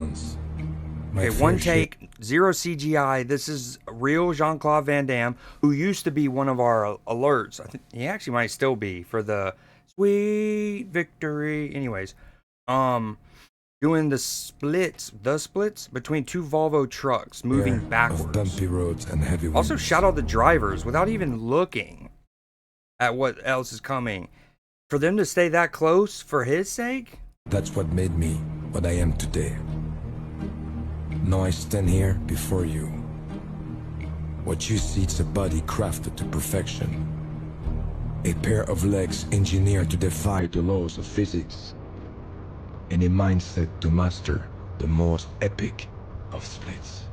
Okay, one take, zero CGI. This is real Jean-Claude Van Damme, who used to be one of our alerts. I think he actually might still be for the sweet victory. Anyways, doing the splits between two Volvo trucks moving backwards. Bumpy roads and heavy winds. Also, shout out the drivers without even looking at what else is coming. For them to stay that close for his sake? That's what made me what I am today. Now I stand here before you. What you see is a body crafted to perfection. A pair of legs engineered to defy the laws of physics. And a mindset to master the most epic of splits.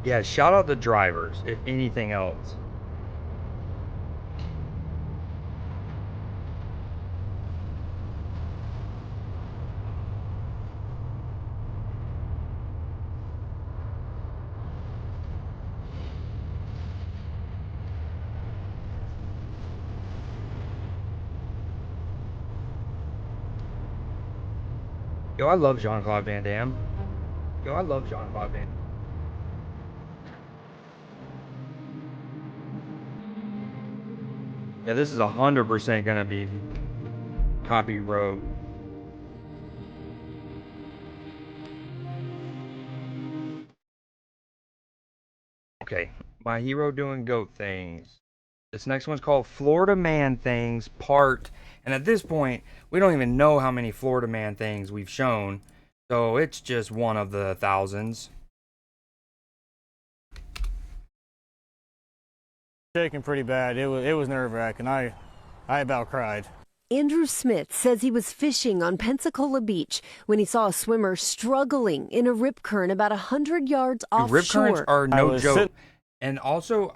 Yeah, shout out the drivers, if anything else. Yo, I love Jean-Claude Van Damme. Yo, I love Jean-Claude Van Damme. Yeah, this is 100% gonna be copy road. Okay, my hero doing goat things. This next one's called Florida Man Things Part. And at this point, we don't even know how many Florida Man things we've shown. So it's just one of the thousands. Shaking pretty bad. It was nerve-wracking. I about cried. Andrew Smith says he was fishing on Pensacola Beach when he saw a swimmer struggling in a rip current about 100 yards offshore. Rip currents are no joke. And also,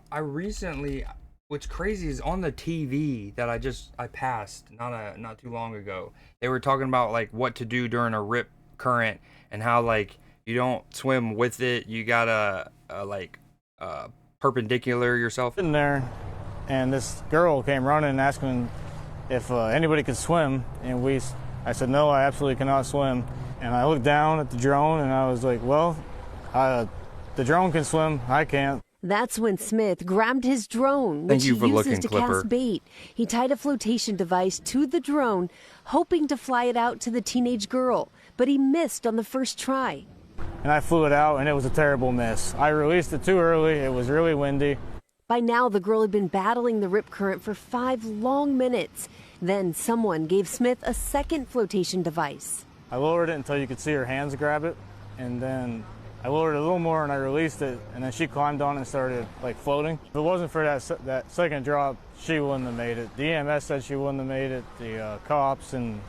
what's crazy is on the TV that I passed not too long ago. They were talking about like what to do during a rip current and how like you don't swim with it. You gotta perpendicular yourself. Sitting there, and this girl came running and asking if anybody could swim, and I said no, I absolutely cannot swim. And I looked down at the drone and I was like, well, the drone can swim, I can't. That's when Smith grabbed his drone, which he uses to cast bait. He tied a flotation device to the drone, hoping to fly it out to the teenage girl, but he missed on the first try. And I flew it out, and it was a terrible miss. I released it too early. It was really windy. By now, the girl had been battling the rip current for 5 long minutes. Then someone gave Smith a second flotation device. I lowered it until you could see her hands grab it, and then I lowered it a little more and I released it, and then she climbed on and started like floating. If it wasn't for that second drop, she wouldn't have made it. The EMS said she wouldn't have made it, the cops and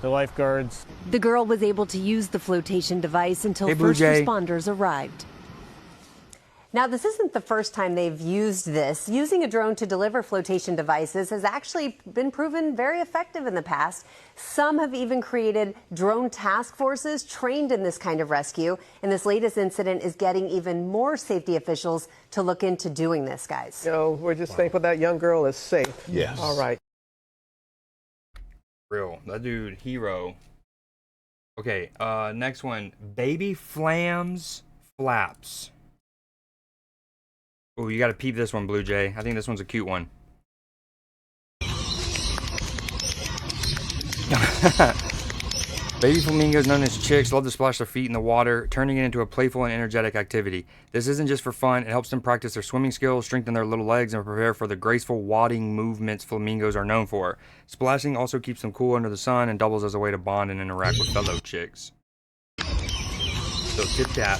the lifeguards. The girl was able to use the flotation device until first responders arrived. Now, this isn't the first time they've used this. Using a drone to deliver flotation devices has actually been proven very effective in the past. Some have even created drone task forces trained in this kind of rescue. And this latest incident is getting even more safety officials to look into doing this, guys. You know, we're just thankful that young girl is safe. Yes. All right. Real. That dude, hero. Okay, next one. Baby Flams Flaps. Oh, you gotta peep this one, Blue Jay. I think this one's a cute one. Baby flamingos, known as chicks, love to splash their feet in the water, turning it into a playful and energetic activity. This isn't just for fun. It helps them practice their swimming skills, strengthen their little legs, and prepare for the graceful wadding movements flamingos are known for. Splashing also keeps them cool under the sun and doubles as a way to bond and interact with fellow chicks. So tip tap.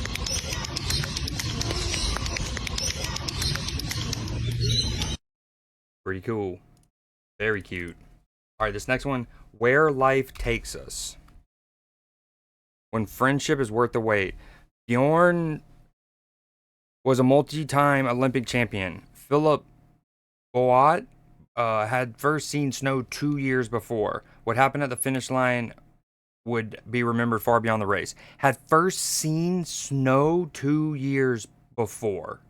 Pretty cool. Very cute. Alright, this next one. Where Life Takes Us. When friendship is worth the wait. Bjorn was a multi-time Olympic champion. Philip Boat had first seen snow 2 years before. What happened at the finish line would be remembered far beyond the race. Had first seen snow 2 years before.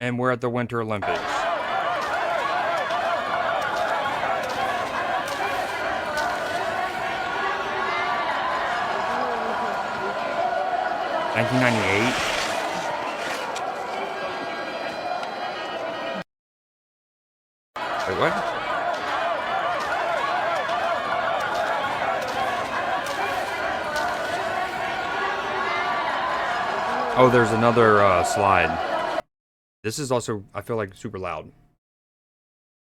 And we're at the Winter Olympics. 1998. Wait, what? Oh, there's another slide. This is also, I feel like, super loud.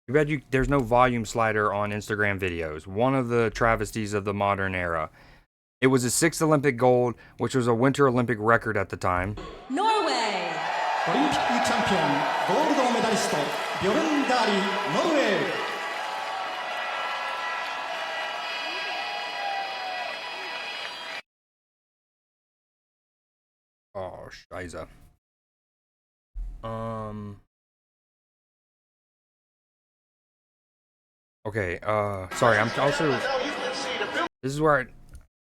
Too bad there's no volume slider on Instagram videos. One of the travesties of the modern era. It was his 6th Olympic gold, which was a Winter Olympic record at the time. Norway. オリンピックチャンピオンゴールドメダリストビョルンダーリーノルウェー Oh, scheiße. Okay, sorry, I'm also... This is where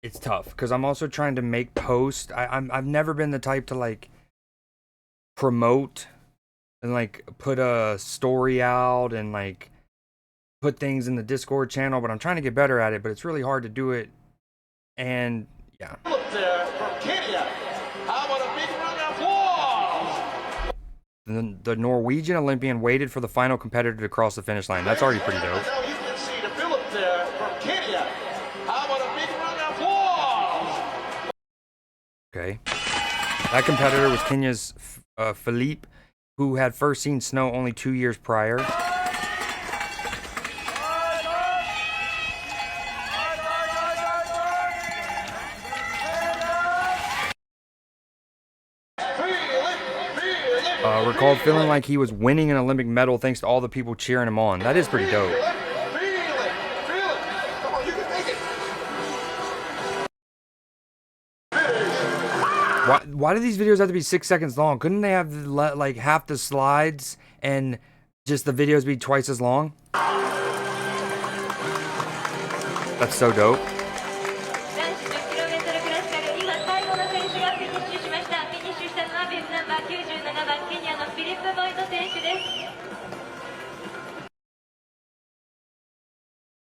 it's tough, because I'm also trying to make posts. I've never been the type to, like, promote and, like, put a story out and, like, put things in the Discord channel, but I'm trying to get better at it, but it's really hard to do it, and, yeah. The Norwegian Olympian waited for the final competitor to cross the finish line. That's already pretty dope. Okay. That competitor was Kenya's Philippe, who had first seen snow only 2 years prior. Recalled feeling like he was winning an Olympic medal thanks to all the people cheering him on. That is pretty dope. Why do these videos have to be 6 seconds long? Couldn't they have like half the slides and just the videos be twice as long? That's so dope.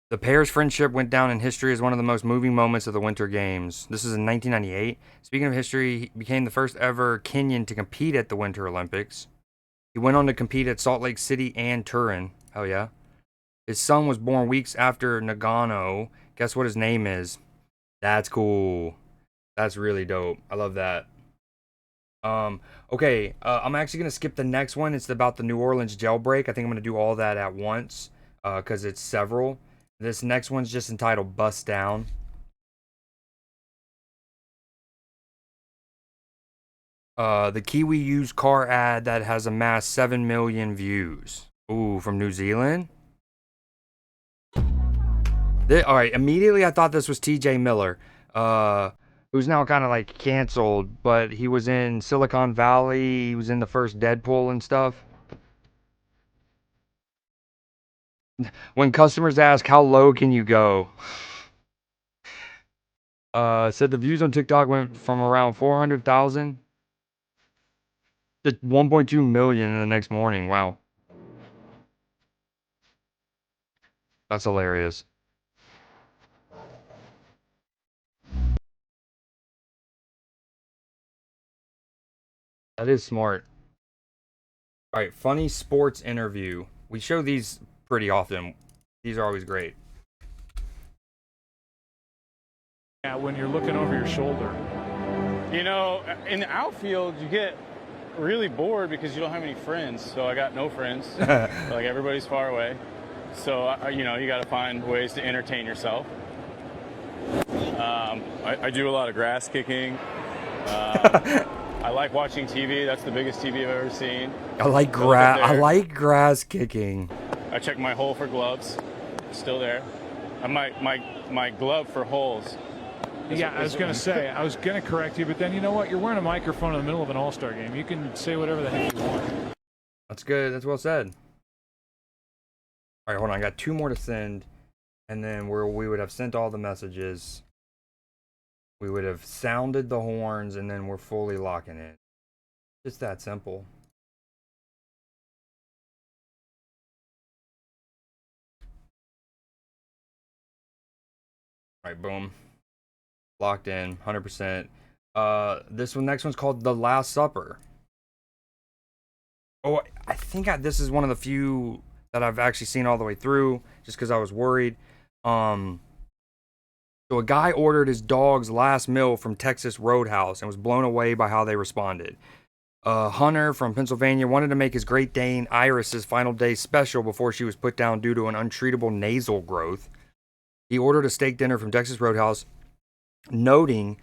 The pair's friendship went down in history as one of the most moving moments of the Winter Games. This is in 1998. Speaking of history, he became the first ever Kenyan to compete at the Winter Olympics. He went on to compete at Salt Lake City and Turin. Hell yeah. His son was born weeks after Nagano. Guess what his name is? That's cool. That's really dope. I love that. Okay, I'm actually going to skip the next one. It's about the New Orleans Jailbreak. I think I'm going to do all that at once because it's several. This next one's just entitled Bust Down. The Kiwi used car ad that has amassed 7 million views. Ooh, from New Zealand? Alright, immediately I thought this was TJ Miller. Who's now kind of like canceled, but he was in Silicon Valley. He was in the first Deadpool and stuff. When customers ask, how low can you go? Said the views on TikTok went from around 400,000 to 1.2 million in the next morning. Wow. That's hilarious. That is smart. Alright, funny sports interview. We show these pretty often. These are always great. Yeah, when you're looking over your shoulder. You know, in the outfield, you get really bored because you don't have any friends. So I got no friends. Like, everybody's far away. So, you know, you got to find ways to entertain yourself. I do a lot of grass kicking. I like watching TV. That's the biggest TV I've ever seen. I like grass kicking. I check my hole for gloves. Still there. My glove for holes. Yeah, I was going to say, I was going to correct you, but then you know what? You're wearing a microphone in the middle of an all-star game. You can say whatever the heck you want. That's good. That's well said. All right, hold on. I got 2 more to send, and then we would have sent all the messages. We would have sounded the horns, and then we're fully locking in. Just that simple. All right, boom. Locked in, 100%. Next one's called The Last Supper. Oh, I think this is one of the few that I've actually seen all the way through, just because I was worried. So a guy ordered his dog's last meal from Texas Roadhouse and was blown away by how they responded. Hunter from Pennsylvania wanted to make his Great Dane Iris's final day special before she was put down due to an untreatable nasal growth. He ordered a steak dinner from Texas Roadhouse, noting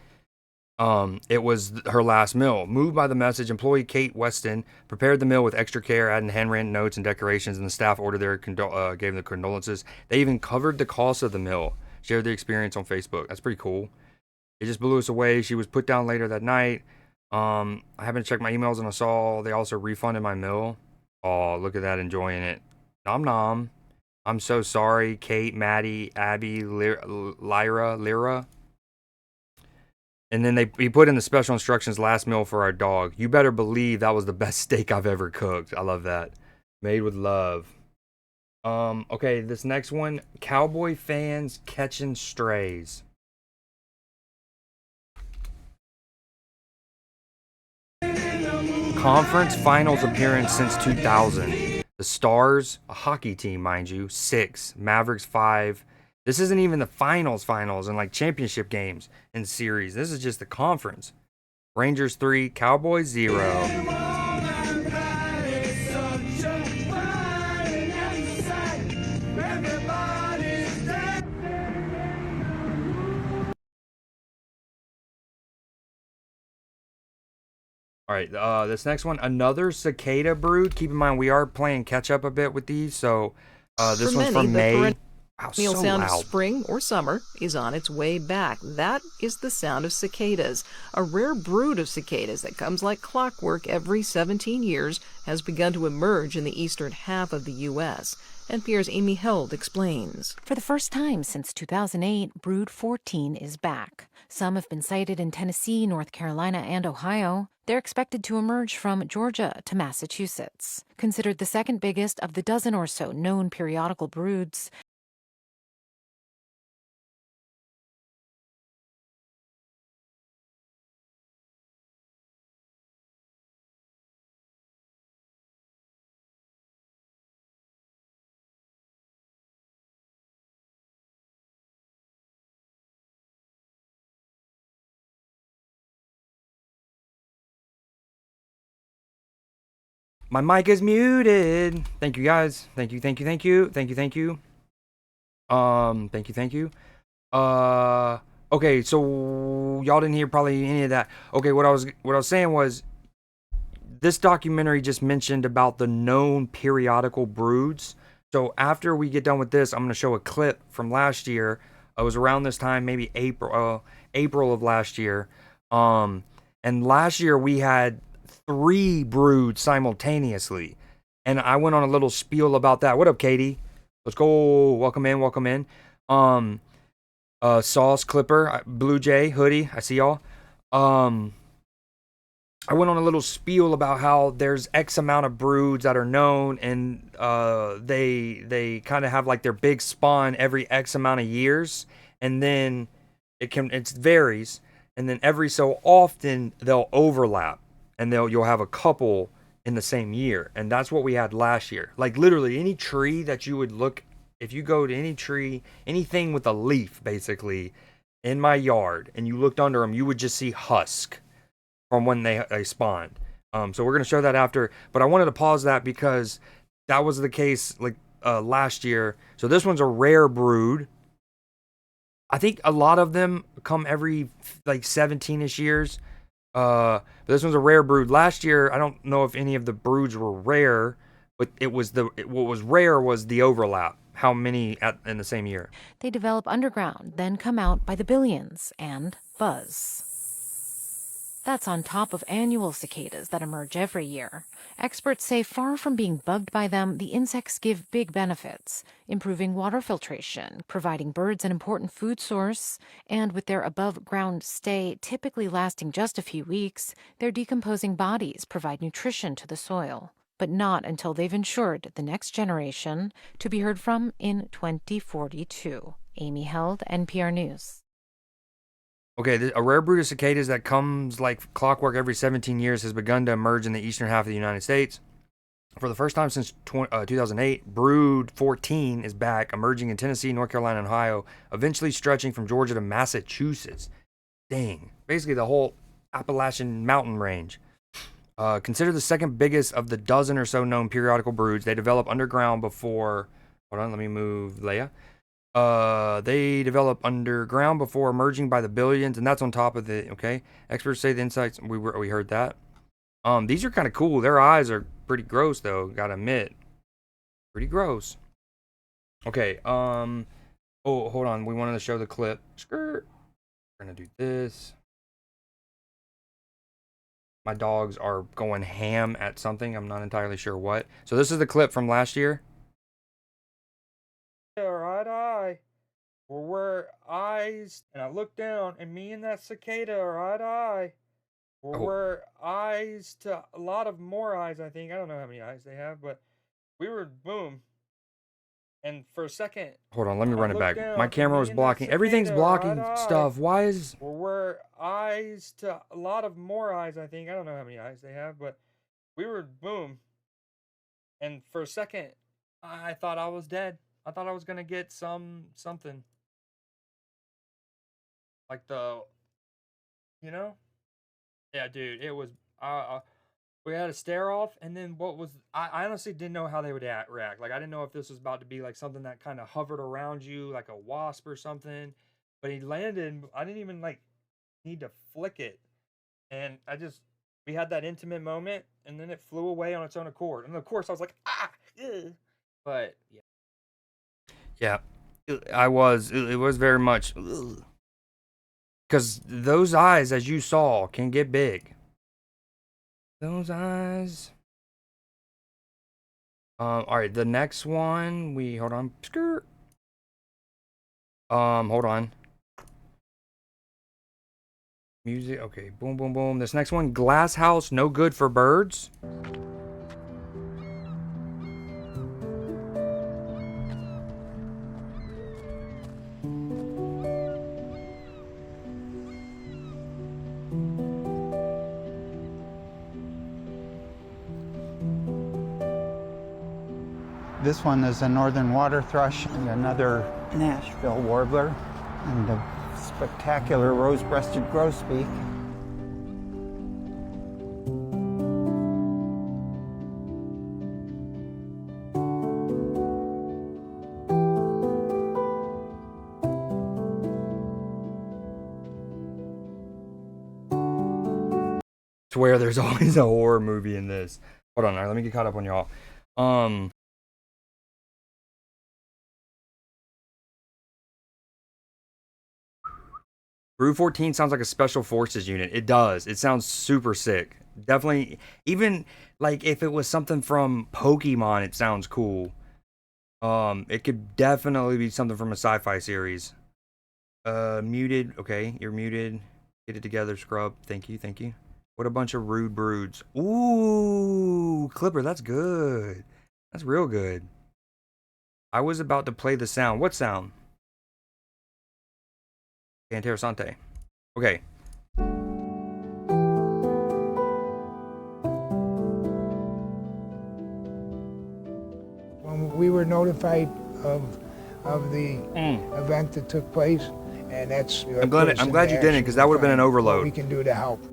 it was her last meal. Moved by the message, employee Kate Weston prepared the meal with extra care, adding handwritten notes and decorations, and the staff ordered gave their condolences. They even covered the cost of the meal, shared the experience on Facebook. That's pretty cool. It just blew us away. She was put down later that night. I haven't checked my emails, and I saw they also refunded my meal. Oh, look at that, enjoying it. Nom nom. I'm so sorry, Kate, Maddie, Abby, Lyra. And then he put in the special instructions, last meal for our dog. You better believe that was the best steak I've ever cooked. I love that. Made with love. Okay, this next one, Cowboy fans catching strays. Conference finals appearance since 2000. The Stars, a hockey team, mind you, 6. Mavericks, 5. This isn't even the finals and like championship games and series. This is just the conference. Rangers 3, Cowboys 0. All right, this next one, another Cicada brood. Keep in mind, we are playing catch up a bit with these. So this one's from May. Wow, The so sound loud. of spring or summer is on its way back. That is the sound of cicadas. A rare brood of cicadas that comes like clockwork every 17 years has begun to emerge in the eastern half of the U.S. NPR's Amy Held explains. For the first time since 2008, Brood 14 is back. Some have been sighted in Tennessee, North Carolina, and Ohio. They're expected to emerge from Georgia to Massachusetts. Considered the second biggest of the dozen or so known periodical broods, My mic is muted. Thank you guys. Thank you. Thank you. Okay, so y'all didn't hear probably any of that. Okay, what I was saying was this documentary just mentioned about the known periodical broods. So after we get done with this, I'm going to show a clip from last year. It was around this time, maybe April of last year. And last year we had 3 broods simultaneously, and I went on a little spiel about that. What up, Katie? Let's go. Welcome in. Sauce Clipper, Blue Jay Hoodie, I see y'all. I went on a little spiel about how there's X amount of broods that are known, and they kind of have like their big spawn every X amount of years, and then it varies, and then every so often they'll overlap. And you'll have a couple in the same year. And that's what we had last year. Like literally any tree that you would look, if you go to any tree, anything with a leaf basically in my yard, and you looked under them, you would just see husk from when they spawned. So we're going to show that after. But I wanted to pause that because that was the case like last year. So this one's a rare brood. I think a lot of them come every like 17-ish years. But this one's a rare brood. Last year, I don't know if any of the broods were rare, but what was rare was the overlap. How many in the same year? they develop underground, then come out by the billions and buzz. That's on top of annual cicadas that emerge every year. Experts say far from being bugged by them, the insects give big benefits, improving water filtration, providing birds an important food source, and with their above-ground stay typically lasting just a few weeks, their decomposing bodies provide nutrition to the soil, but not until they've ensured the next generation, to be heard from in 2042. Amy Held, NPR News. Okay, a rare brood of cicadas that comes like clockwork every 17 years has begun to emerge in the eastern half of the United States. For the first time since 2008, Brood 14 is back, emerging in Tennessee, North Carolina, and Ohio, eventually stretching from Georgia to Massachusetts. Dang. Basically the whole Appalachian mountain range. Considered the second biggest of the dozen or so known periodical broods. They develop underground before... Hold on, let me move Leia. They develop underground before emerging by the billions, and that's on top of the... Okay. Experts say the insects... We heard that. These are kind of cool. Their eyes are pretty gross, though. Gotta admit. Pretty gross. Okay, oh, hold on. We wanted to show the clip. Skirt. We're gonna do this. My dogs are going ham at something. I'm not entirely sure what. So this is the clip from last year. Right eye. We're eyes. And I look down, and me and that cicada are eye to eye. We're eyes to a lot of more eyes, I think. I don't know how many eyes they have, but we were boom. And for a second... Hold on, let me run it back. My camera was blocking. Everything's blocking stuff. Why is... We're eyes to a lot of more eyes, I think. I don't know how many eyes they have, but we were boom. And for a second, I thought I was dead. I thought I was going to get something. Like the... You know? Yeah, dude, it was... we had a stare off, and then what was... I honestly didn't know how they would react. Like, I didn't know if this was about to be, like, something that kind of hovered around you, like a wasp or something. But he landed, and I didn't even, like, need to flick it. And we had that intimate moment, and then it flew away on its own accord. And, of course, I was like, ah! Ugh. But, yeah. Yeah, it was very much... Because those eyes, as you saw, can get big. Those eyes. All right, the next one, hold on. Skirt. Hold on. Music, okay, boom, boom, boom. This next one, glass house, no good for birds. This one is a northern water thrush and another Nashville warbler and a spectacular rose-breasted grosbeak. Swear there's always a horror movie in this. Hold on, all right, let me get caught up on y'all. Brood 14 sounds like a special forces unit. It does. It sounds super sick. Definitely, even like if it was something from Pokemon, it sounds cool. It could definitely be something from a sci-fi series. Muted. Okay, you're muted. Get it together, scrub. Thank you, thank you. What a bunch of rude broods. Ooh, Clipper, that's good. That's real good. I was about to play the sound. What sound? Interessante. Okay. When we were notified of the event that took place, and that's... I'm glad you didn't, because that would have been an overload. What we can do to help.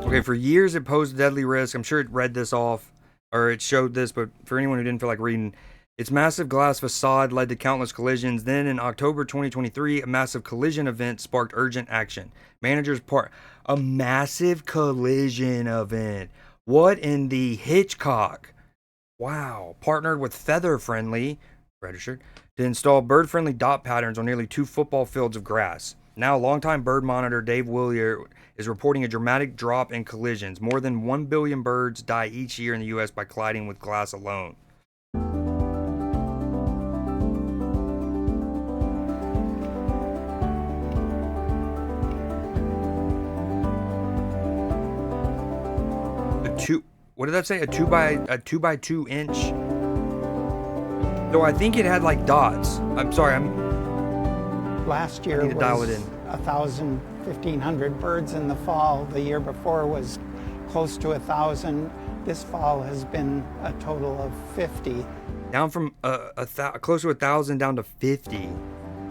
Okay, for years it posed a deadly risk. I'm sure it read this off, or it showed this, but for anyone who didn't feel like reading... Its massive glass facade led to countless collisions. Then in October 2023, a massive collision event sparked urgent action. A massive collision event. What in the Hitchcock? Wow. Partnered with Feather Friendly, registered, to install bird-friendly dot patterns on nearly 2 football fields of grass. Now, longtime bird monitor Dave Willier is reporting a dramatic drop in collisions. More than 1 billion birds die each year in the U.S. by colliding with glass alone. What did that say? A 2 by 2 inch. So I think it had like dots. I'm sorry. Last year I need to was dial it in. 1,000, 1,500 birds in the fall. The year before was close to 1,000. This fall has been a total of 50. Down from close to 1,000 down to 50.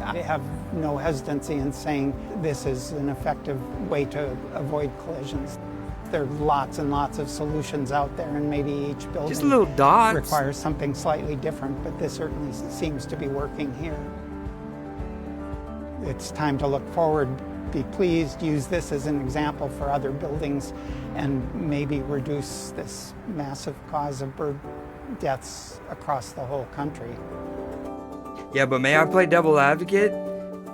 I have no hesitancy in saying this is an effective way to avoid collisions. There are lots and lots of solutions out there, and maybe each building Just little dots. requires something slightly different, but this certainly seems to be working here. It's time to look forward, be pleased, use this as an example for other buildings, and maybe reduce this massive cause of bird deaths across the whole country. Yeah, but may I play devil advocate?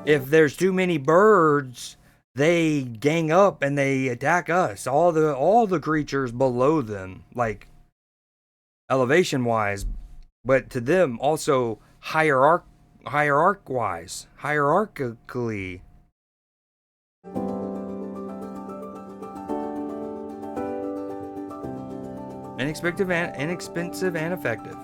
If there's too many birds, they gang up and they attack us. All the creatures below them, like elevation wise, but to them also hierarchically. Inexpensive and effective.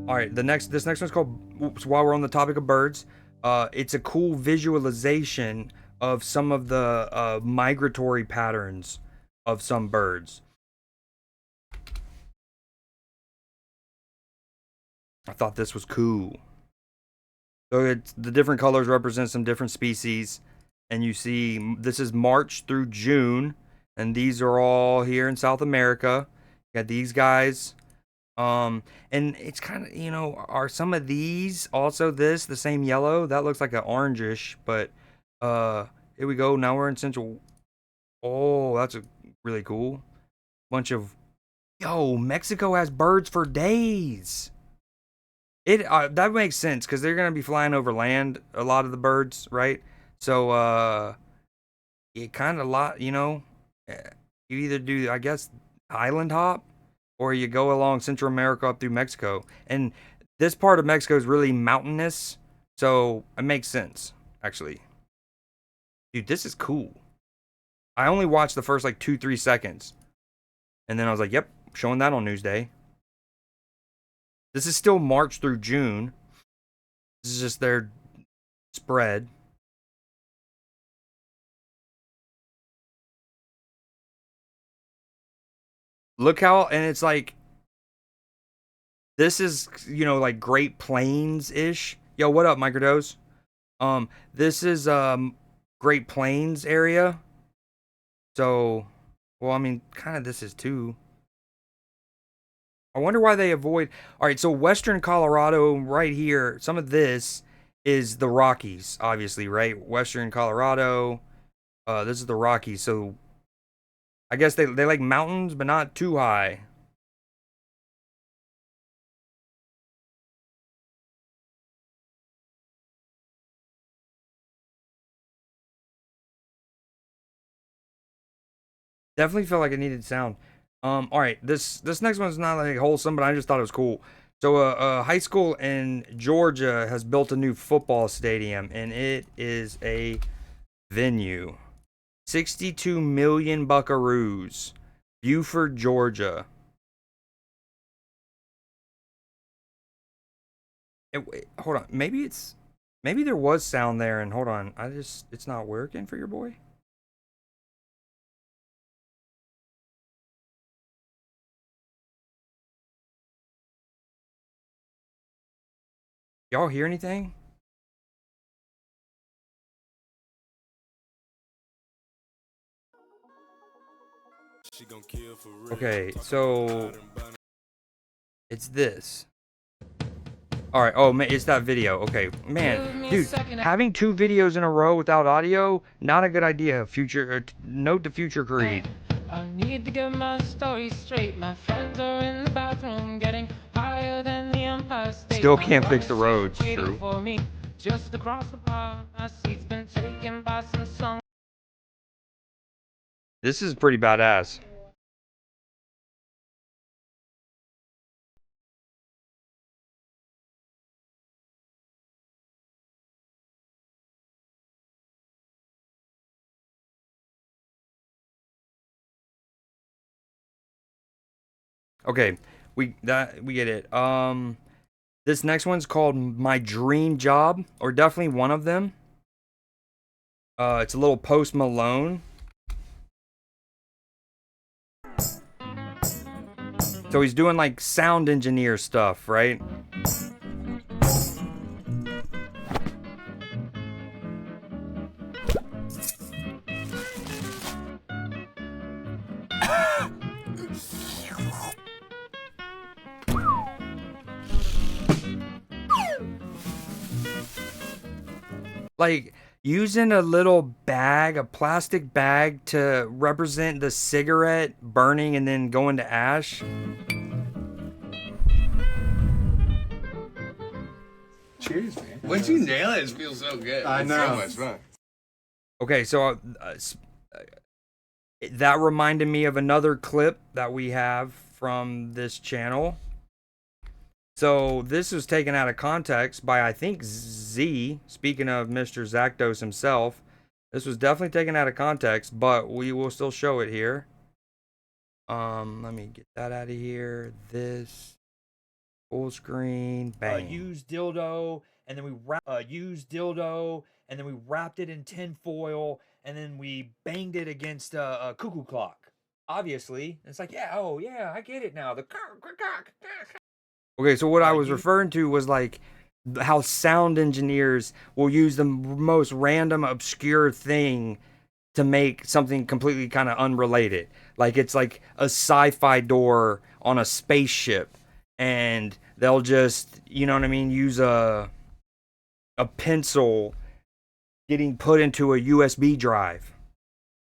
All right, this next one's called. While we're on the topic of birds, it's a cool visualization of some of the migratory patterns of some birds. I thought this was cool. So the different colors represent some different species, and you see this is March through June, and these are all here in South America. You got these guys. And it's kind of, you know, are some of these also the same yellow? That looks like an orangish, but here we go. Now we're in Central. Oh, that's really cool. Bunch of, Mexico has birds for days. That makes sense because they're gonna be flying over land, a lot of the birds, right? So it kind of you either do, I guess, island hop, or you go along Central America up through Mexico. And this part of Mexico is really mountainous, so it makes sense, actually. Dude, this is cool. I only watched the first like 2-3 seconds, and then I was like, yep, showing that on Newsday. This is still March through June. This is just their spread. Look how, and it's like, this is, like Great Plains-ish. Yo, what up, Microdose? This is, Great Plains area. So, well, I mean, kind of this is too. I wonder why they avoid. All right, so Western Colorado right here, some of this is the Rockies, obviously, right? Western Colorado. This is the Rockies, so I guess they like mountains, but not too high. Definitely felt like it needed sound. All right, this next one's not like wholesome, but I just thought it was cool. So, a high school in Georgia has built a new football stadium, and it is a venue. 62 million buckaroos. Buford, Georgia. Wait, hold on. Maybe there was sound there, and hold on. It's not working for your boy. Y'all hear anything? Okay, so it's this. All right. Oh man, it's that video. Okay, man, dude, having 2 videos in a row without audio, not a good idea. Note to future Creed. I need to get my story straight. My friends are in the bathroom getting higher than the Empire State. Still can't fix the roads. True. For me, just across the bar, my seat's been taken by some song. This is pretty badass. Okay, we get it. This next one's called My Dream Job, or definitely one of them. It's a little Post Malone. So he's doing like sound engineer stuff, right? Like using a little bag, a plastic bag, to represent the cigarette burning and then going to ash. Cheers, man. Once you nail it, it feels so good. I know. So much fun. Okay, so that reminded me of another clip that we have from this channel. So this was taken out of context by, I think, Z. Speaking of Mr. Zakdos himself, this was definitely taken out of context, but we will still show it here. Let me get that out of here. This full screen. Bang. Used dildo, and then we wrapped it in tin foil, and then we banged it against a cuckoo clock. Obviously, it's like, yeah, oh yeah, I get it now. The Okay, so what I was referring to was like how sound engineers will use the most random, obscure thing to make something completely kind of unrelated. Like it's like a sci-fi door on a spaceship, and they'll just, you know what I mean, use a pencil getting put into a USB drive.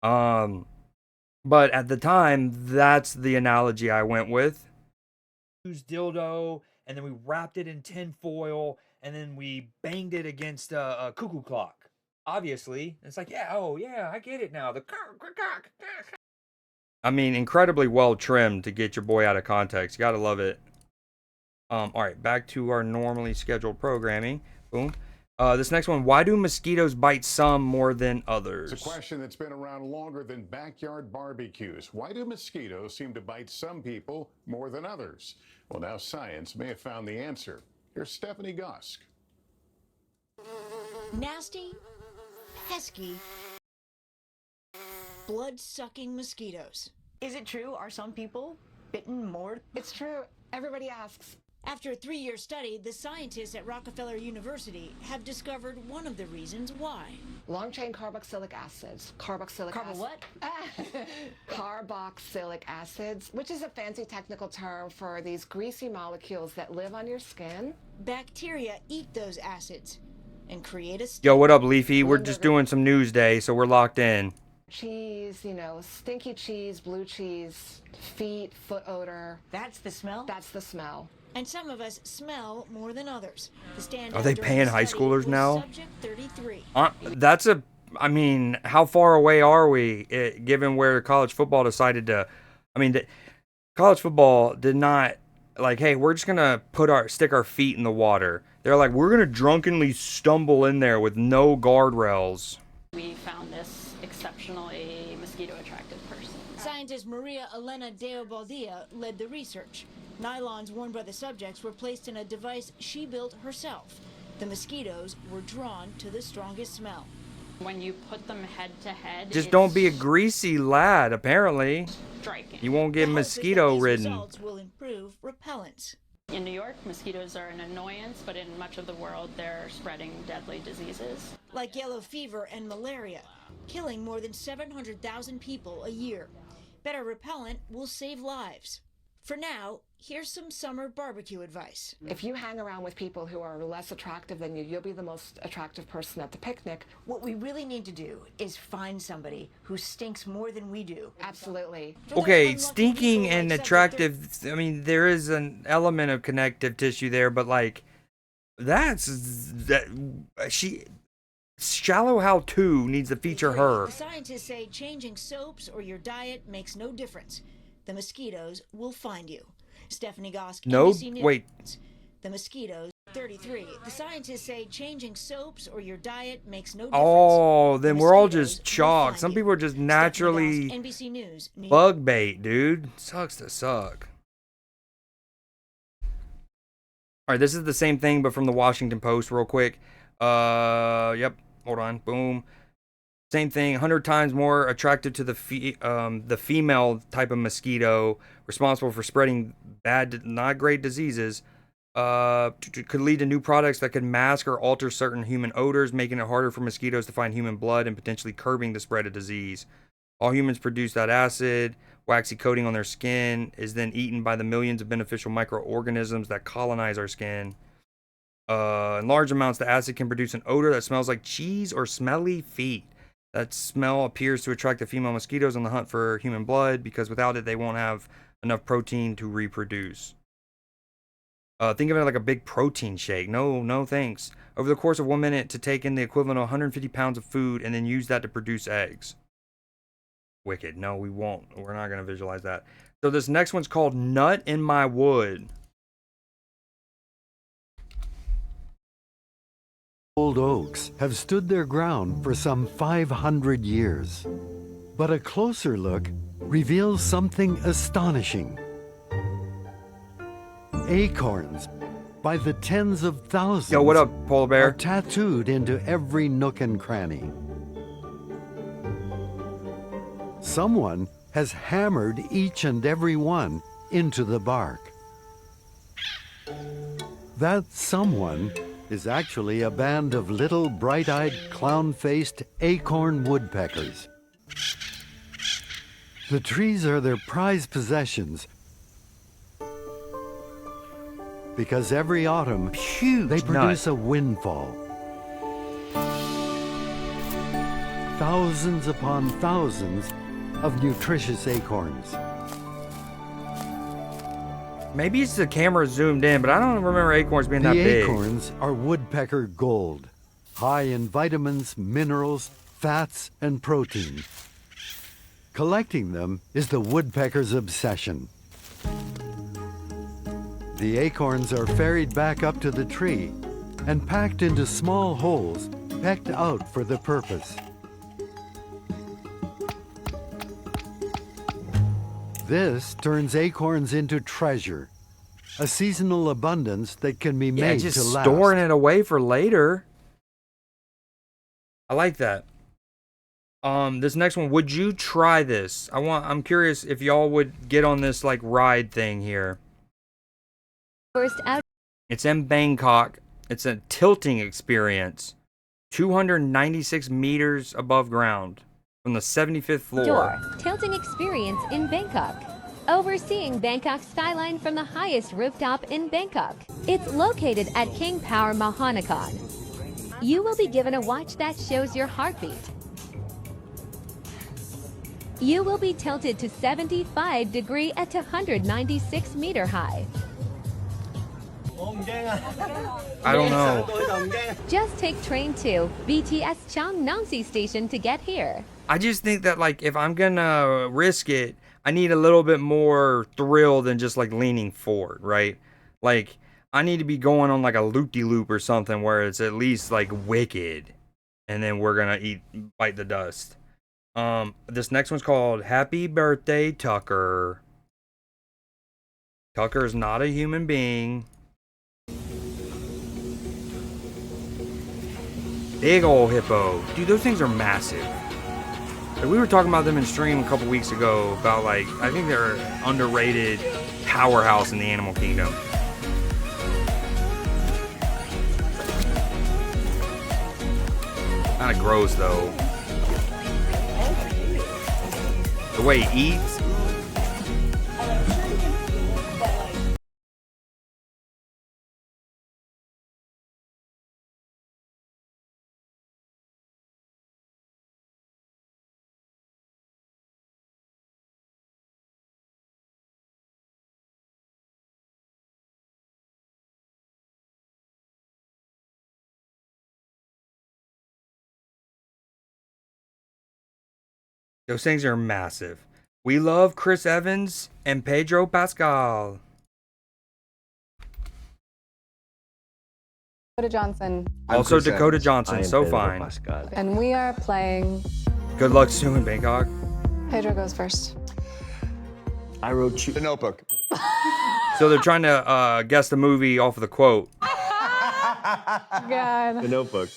But at the time, that's the analogy I went with. Dildo, and then we wrapped it in tin foil, and then we banged it against a cuckoo clock. Obviously, it's like, yeah, oh yeah, I get it now. The I mean, incredibly well trimmed to get your boy out of context. You gotta love it. All right, back to our normally scheduled programming. Boom. This next one, why do mosquitoes bite some more than others? It's a question that's been around longer than backyard barbecues. Why do mosquitoes seem to bite some people more than others? Well, now science may have found the answer. Here's Stephanie Gusk. Nasty, pesky, blood-sucking mosquitoes. Is it true? Are some people bitten more? It's true. Everybody asks. After a 3-year study, the scientists at Rockefeller University have discovered one of the reasons why. Long-chain carboxylic acids. What? Carboxylic acids, which is a fancy technical term for these greasy molecules that live on your skin. Bacteria eat those acids and create a... Yo, what up, Leafy? We're just doing some NUESDAY, so we're locked in. Cheese, you know, stinky cheese, blue cheese, feet, foot odor. That's the smell? That's the smell. And some of us smell more than others. Are they paying high schoolers now? Subject 33. That's a... I mean, how far away are we, given where college football decided to... I mean, college football did not... Like, hey, we're just going to stick our feet in the water. They're like, we're going to drunkenly stumble in there with no guardrails. We found this exceptionally mosquito-attractive person. Scientist Maria Elena Deobaldia led the research. Nylons worn by the subjects were placed in a device she built herself. The mosquitoes were drawn to the strongest smell. When you put them head to head, just don't be a greasy lad, apparently. Striking. You won't get mosquito-ridden. Results will improve repellents. In New York, mosquitoes are an annoyance, but in much of the world, they're spreading deadly diseases. Like yellow fever and malaria, killing more than 700,000 people a year. Better repellent will save lives. For now, here's some summer barbecue advice. If you hang around with people who are less attractive than you, you'll be the most attractive person at the picnic. What we really need to do is find somebody who stinks more than we do. Absolutely. Okay, stinking and attractive, I mean, there is an element of connective tissue there, but like, Shallow How 2 needs to feature her. The scientists say changing soaps or your diet makes no difference. The mosquitoes will find you. Stephanie Gusk, No, NBC News. wait. The mosquitoes, 33. The scientists say changing soaps or your diet makes no difference. Oh, then we're all just chalk. Some people are just naturally NBC News. bug bait, dude. Sucks to suck. All right, this is the same thing, but from the Washington Post, real quick. Yep. Hold on. Boom. Same thing. 100 times more attractive to the female type of mosquito, responsible for spreading bad, not great diseases. Could lead to new products that could mask or alter certain human odors, making it harder for mosquitoes to find human blood and potentially curbing the spread of disease. All humans produce that acid. Waxy coating on their skin is then eaten by the millions of beneficial microorganisms that colonize our skin. In large amounts, the acid can produce an odor that smells like cheese or smelly feet. That smell appears to attract the female mosquitoes on the hunt for human blood, because without it, they won't have enough protein to reproduce. Think of it like a big protein shake. No thanks. Over the course of 1 minute, to take in the equivalent of 150 pounds of food and then use that to produce eggs. Wicked. No, we won't. We're not going to visualize that. So this next one's called Nut in My Wood. Old oaks have stood their ground for some 500 years. But a closer look reveals something astonishing. Acorns, by the tens of thousands, yo, what up, polar bear? Are tattooed into every nook and cranny. Someone has hammered each and every one into the bark. That someone is actually a band of little bright-eyed, clown-faced acorn woodpeckers. The trees are their prized possessions because every autumn they produce a windfall. Thousands upon thousands of nutritious acorns. Maybe it's the camera zoomed in, but I don't remember acorns being that big. The acorns are woodpecker gold, high in vitamins, minerals, fats, and protein. Collecting them is the woodpecker's obsession. The acorns are ferried back up to the tree and packed into small holes pecked out for the purpose. This turns acorns into treasure, a seasonal abundance that can be made just to last. Storing it away for later. I like that. This next one, would you try this? I'm curious if y'all would get on this like ride thing here. First out. It's in Bangkok. It's a tilting experience. 296 meters above ground from the 75th floor. Door tilting experience in Bangkok. Overseeing Bangkok's skyline from the highest rooftop in Bangkok. It's located at King Power Mahanakhon. You will be given a watch that shows your heartbeat. You will be tilted to 75 degree at 196 meter high. I don't know. Just take train to BTS Changnamsi station to get here. I just think that like if I'm gonna risk it, I need a little bit more thrill than just like leaning forward, right? Like I need to be going on like a loop-de-loop or something where it's at least like wicked, and then we're gonna bite the dust. This next one's called Happy Birthday Tucker. Tucker is not a human being. Big ol' hippo. Dude, those things are massive. Like, we were talking about them in stream a couple weeks ago about like, I think they're an underrated powerhouse in the animal kingdom. Kinda gross though. The way he eats. Those things are massive. We love Chris Evans and Pedro Pascal. Dakota Johnson. Also Dakota Johnson, so fine. And we are playing. Good luck, Sue in Bangkok. Pedro goes first. I wrote The Notebook. So they're trying to guess the movie off of the quote. God. The Notebook.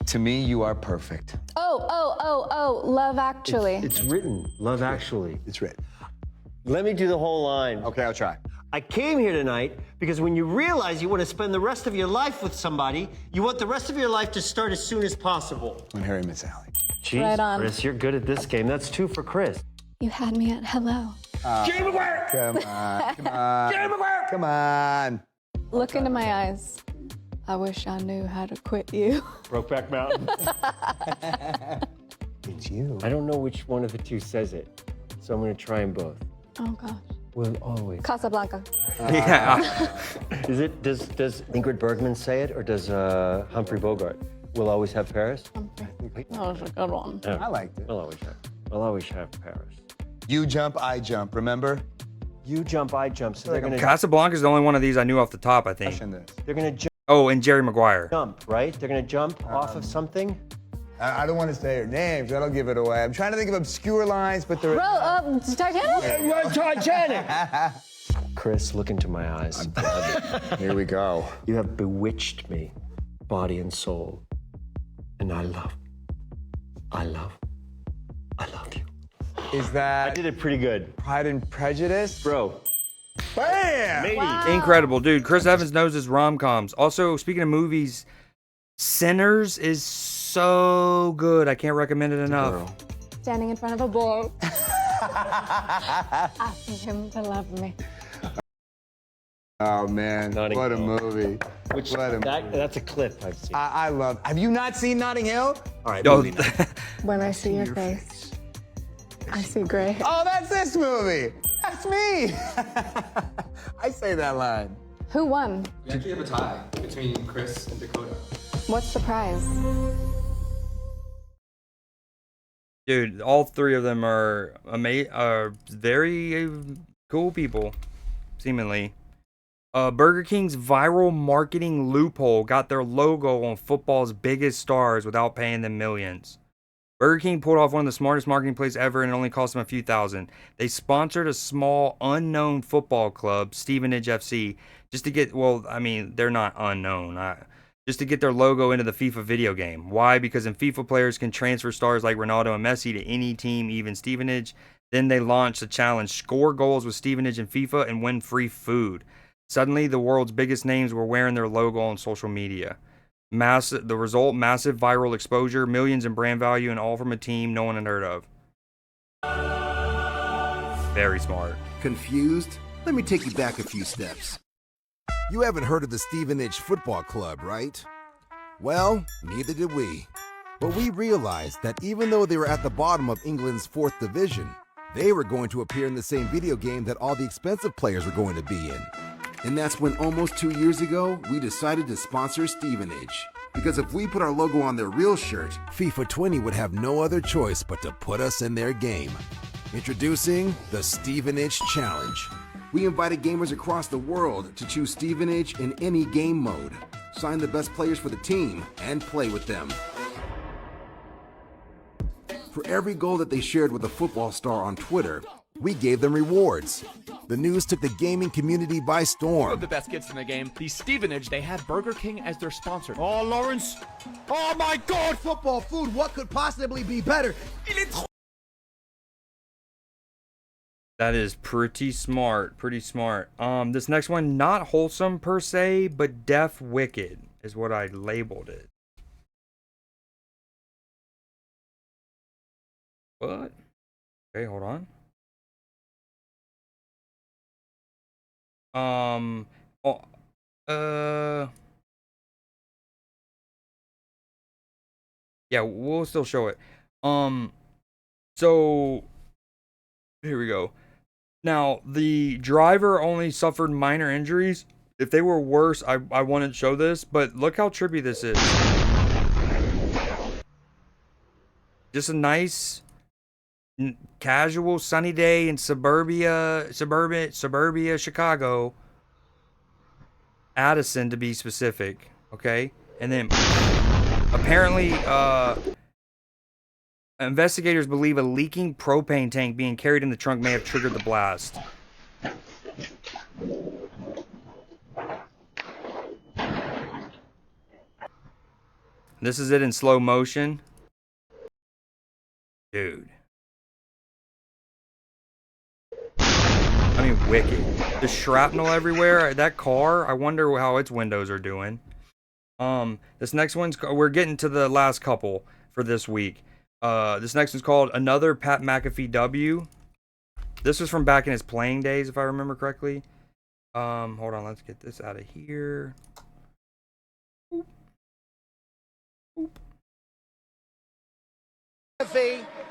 To me, you are perfect. Oh, Love Actually. It's written. Love Actually. It's written. Let me do the whole line. Okay, I'll try. I came here tonight because when you realize you want to spend the rest of your life with somebody, you want the rest of your life to start as soon as possible. When Harry met Sally. Jeez, Right on. Chris, you're good at this game. That's 2 for Chris. You had me at hello. Jerry Maguire! Come on, come on. Jerry Maguire! Come on. Look into my eyes. I wish I knew how to quit you. Brokeback Mountain. It's you. I don't know which one of the two says it, so I'm going to try them both. Oh, gosh. We'll always. Casablanca. Yeah. Does Ingrid Bergman say it, or does Humphrey Bogart? We'll always have Paris? That was a good one. Yeah. I liked it. We'll always have Paris. You jump, I jump, remember? You jump, I jump, so they're going to Casablanca's the only one of these I knew off the top, I think. They're going to Oh, and Jerry Maguire. jump, right? They're going to jump off of something? I don't want to say her names. That'll give it away. I'm trying to think of obscure lines, but they're... Titanic? Titanic! Chris, look into my eyes. Here we go. You have bewitched me, body and soul. And I love you. Is that... I did it pretty good. Pride and Prejudice? Bro. Bam! Maybe. Wow. Incredible, dude. Chris Evans knows his rom-coms. Also, speaking of movies, Sinners is so good. I can't recommend it enough. Standing in front of a bull. Asking him to love me. Oh, man. Notting What a Hill. movie. That's a clip I've seen. I love... Have you not seen Notting Hill? All right, No, movie night. When I see your face, I see gray. Oh, that's this movie. That's me. I say that line. Who won? We actually have a tie between Chris and Dakota. What's the prize? dude, all three of them are very cool people, seemingly. Burger King's viral marketing loophole got their logo on football's biggest stars without paying them millions. Burger King pulled off one of the smartest marketing plays ever, and it only cost them a few thousand. They sponsored a small, unknown football club, Stevenage FC, just to get, well, I mean, they're not unknown, just to get their logo into the FIFA video game. Why? Because in FIFA, players can transfer stars like Ronaldo and Messi to any team, even Stevenage. Then they launched a challenge, score goals with Stevenage in FIFA and win free food. Suddenly, the world's biggest names were wearing their logo on social media. The result, massive viral exposure, millions in brand value, and all from a team no one had heard of. Very smart. Confused? Let me take you back a few steps. You haven't heard of the Stevenage Football Club, right? Well, neither did we. But we realized that even though they were at the bottom of England's 4th division, they were going to appear in the same video game that all the expensive players were going to be in. And that's when almost 2 years ago, we decided to sponsor Stevenage. Because if we put our logo on their real shirt, FIFA 20 would have no other choice but to put us in their game. Introducing the Stevenage Challenge. We invited gamers across the world to choose Stevenage in any game mode, sign the best players for the team, and play with them. For every goal that they shared with a football star on Twitter, we gave them rewards. The news took the gaming community by storm. The best kids in the game, the Stevenage, they had Burger King as their sponsor. Oh, Lawrence! Oh my God! Football food, what could possibly be better? That is pretty smart, this next one, not wholesome per se, but deaf wicked is what I labeled it. What? Okay, hold on. Yeah, we'll still show it. So here we go. Now, the driver only suffered minor injuries. If they were worse, I wouldn't show this, but look how trippy this is. Just a nice casual sunny day in suburbia Chicago, Addison to be specific, okay? And then apparently investigators believe a leaking propane tank being carried in the trunk may have triggered the blast. This is it in slow motion. Dude. I mean, wicked. The shrapnel everywhere. That car, I wonder how its windows are doing. This next one's, we're getting to the last couple for this week. This next one's called Another Pat McAfee W. This was from back in his playing days, if I remember correctly. Hold on, let's get this out of here.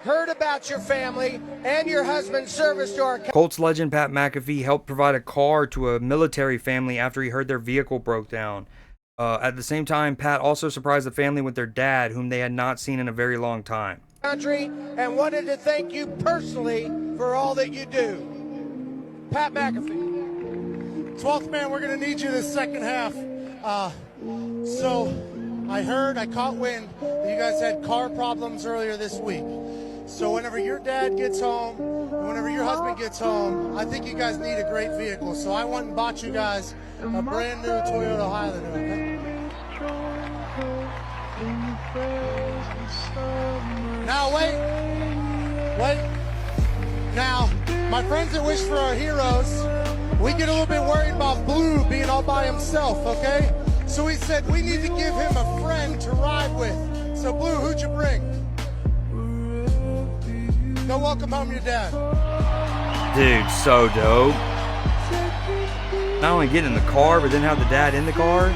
Heard about your family and your husband's service to our Colts legend Pat McAfee helped provide a car to a military family after he heard their vehicle broke down. At the same time, Pat also surprised the family with their dad, whom they had not seen in a very long time. country and wanted to thank you personally for all that you do. Pat McAfee. 12th man, we're going to need you this second half. So I caught wind that you guys had car problems earlier this week. So whenever your dad gets home, and whenever your husband gets home, I think you guys need a great vehicle. So I went and bought you guys a brand new Toyota Highlander. Okay? Now wait. Now, my friends that wish for our heroes, we get a little bit worried about Blue being all by himself, okay? So we said we need to give him a friend to ride with. So Blue, who'd you bring? Go welcome home your dad. Dude, so dope. Not only get in the car, but then have the dad in the car.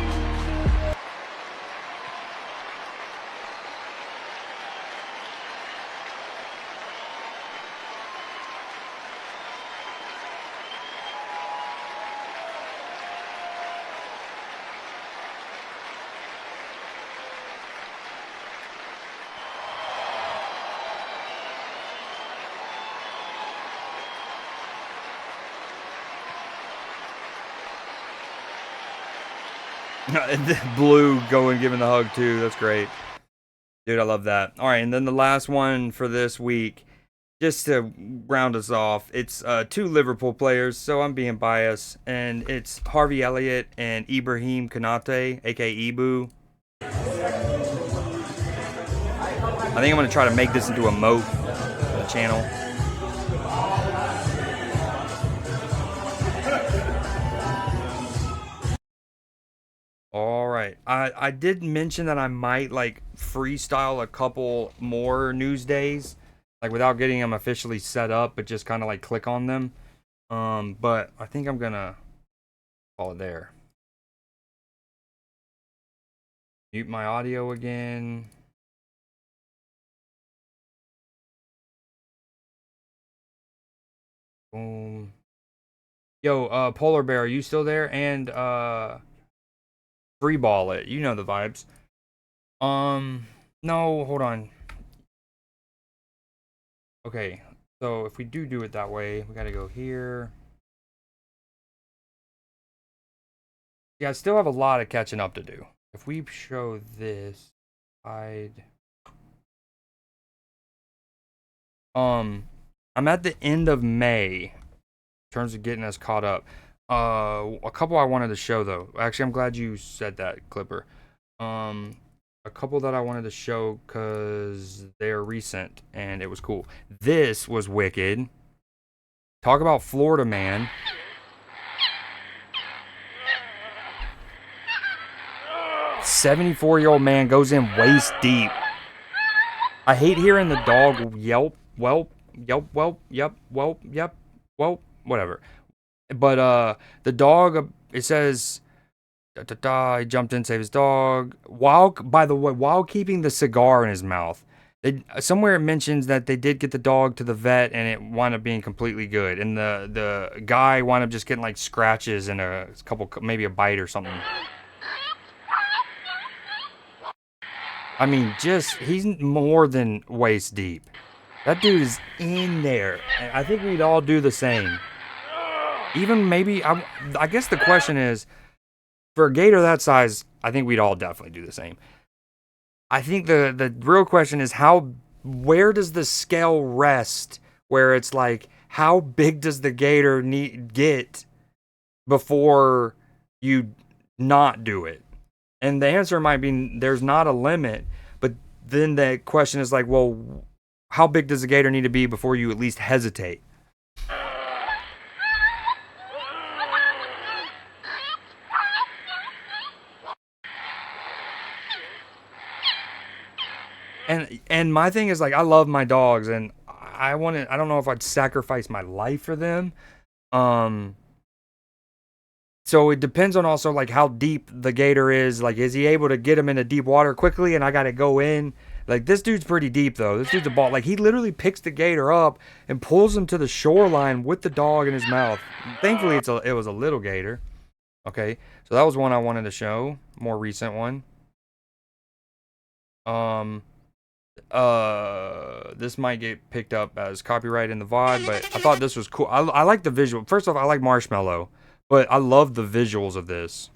Blue going giving the hug too. That's great. Dude, I love that. All right, and then the last one for this week, just to round us off, it's two Liverpool players, so I'm being biased, and it's Harvey Elliot and Ibrahim Konate, aka Ibou. I think I'm going to try to make this into a moat for the channel. All right. I did mention that I might like freestyle a couple more news days, like without getting them officially set up, but just kind of like click on them. But I think I'm gonna call it there. Mute my audio again. Boom. Yo, Polar Bear, are you still there? And free ball it. You know the vibes. No, hold on. Okay, so if we do it that way, we gotta go here. Yeah, I still have a lot of catching up to do. If we show this, I'm at the end of May in terms of getting us caught up. A couple I wanted to show though. Actually, I'm glad you said that, Clipper. A couple that I wanted to show because they're recent and it was cool. This was wicked. Talk about Florida man. "74-year-old man goes in waist deep." I hate hearing the dog yelp, whelp, yep, whelp, whatever. But the dog, it says, he jumped in, saved his dog. By the way, while keeping the cigar in his mouth. Somewhere it mentions that they did get the dog to the vet and it wound up being completely good. And the guy wound up just getting like scratches and a couple, maybe a bite or something. I mean, he's more than waist deep. That dude is in there. And I think we'd all do the same. Even maybe, I guess the question is, for a gator that size, I think we'd all definitely do the same. I think the real question is where does the scale rest? Where it's like, how big does the gator get before you not do it? And the answer might be there's not a limit, but then the question is like, well, how big does a gator need to be before you at least hesitate? And my thing is like, I love my dogs, and I don't know if I'd sacrifice my life for them. So it depends on also like how deep the gator is. Like, is he able to get him into deep water quickly and I got to go in? Like, this dude's pretty deep though. This dude's a ball. Like, he literally picks the gator up and pulls him to the shoreline with the dog in his mouth. Thankfully, it was a little gator. Okay, so that was one I wanted to show. More recent one. This might get picked up as copyright in the VOD, but I thought this was cool. I like the visual. First off, I like Marshmallow, but I love the visuals of this.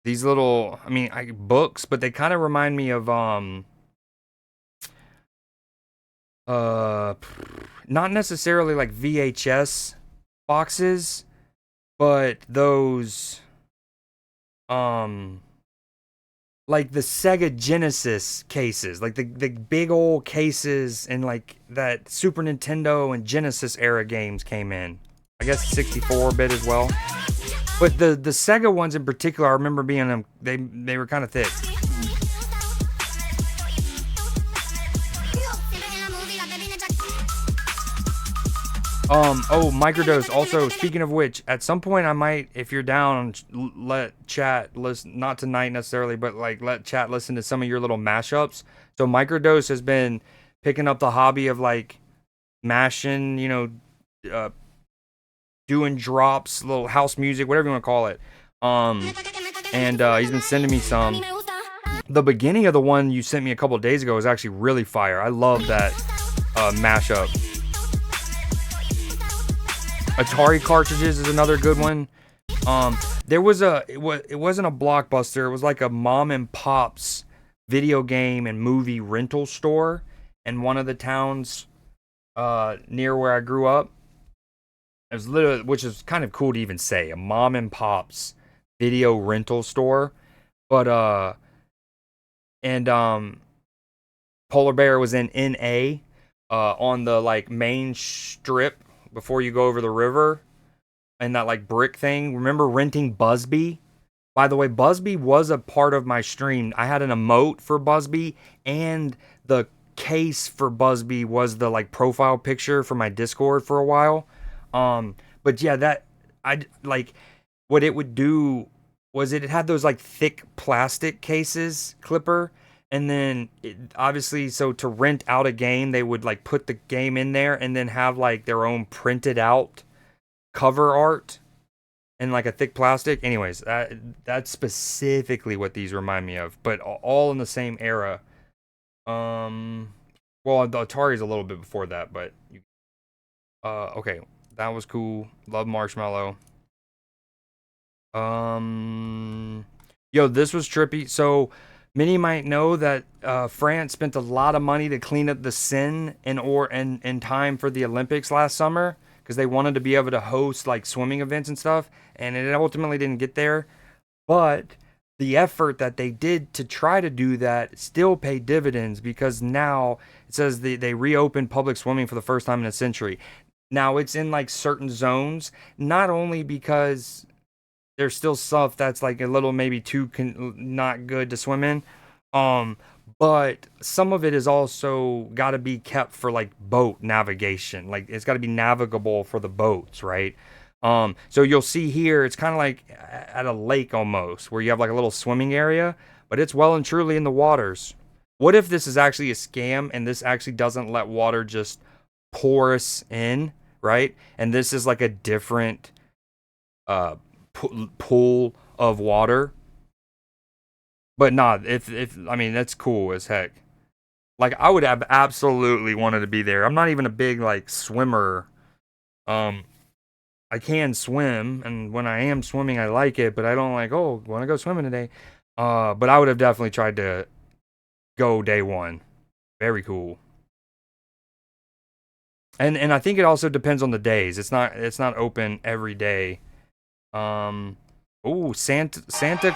These little, I mean, books, but they kind of remind me of not necessarily like VHS boxes, but those like the Sega Genesis cases, like the big old cases, and like that Super Nintendo and Genesis era games came in. I guess 64-bit as well. But the Sega ones in particular, I remember being them. They were kind of thick. Oh, microdose. Also, speaking of which, at some point I might, if you're down, let chat listen. Not tonight necessarily, but like let chat listen to some of your little mashups. So microdose has been picking up the hobby of like mashing, doing drops, little house music, whatever you want to call it. And he's been sending me some. The beginning of the one you sent me a couple days ago is actually really fire. I love that mashup. Atari cartridges is another good one. There was it wasn't a Blockbuster. It was like a mom and pop's video game and movie rental store in one of the towns near where I grew up. It was literally, which is kind of cool to even say, a mom and pop's video rental store. But Polar Bear was in NA on the like main strip before you go over the river, and that like brick thing. Remember renting Busby? By the way, Busby was a part of my stream. I had an emote for Busby, and the case for Busby was the like profile picture for my Discord for a while. But yeah, that I like what it would do was it had those like thick plastic cases, clipper. And then obviously, so to rent out a game, they would like put the game in there and then have like their own printed out cover art and like a thick plastic. Anyways, that's specifically what these remind me of, but all in the same era. Well, the Atari's a little bit before that, but okay, that was cool. Love Marshmallow. Yo, this was trippy. So many might know that France spent a lot of money to clean up the Seine in time for the Olympics last summer because they wanted to be able to host like swimming events and stuff, and it ultimately didn't get there. But the effort that they did to try to do that still paid dividends because now it says they reopened public swimming for the first time in a century. Now it's in like certain zones, not only because there's still stuff that's like a little maybe too not good to swim in, but some of it is also got to be kept for like boat navigation. Like it's got to be navigable for the boats, right? So you'll see here, it's kind of like at a lake almost, where you have like a little swimming area, but it's well and truly in the waters. What if this is actually a scam and this actually doesn't let water just pour us in, right? And this is like a different pool of water. But nah, if I mean, that's cool as heck. Like I would have absolutely wanted to be there. I'm not even a big like swimmer. I can swim, and when I am swimming I like it, but I don't like, oh, want to go swimming today. But I would have definitely tried to go day one. Very cool. And I think it also depends on the days. It's not open every day. Santa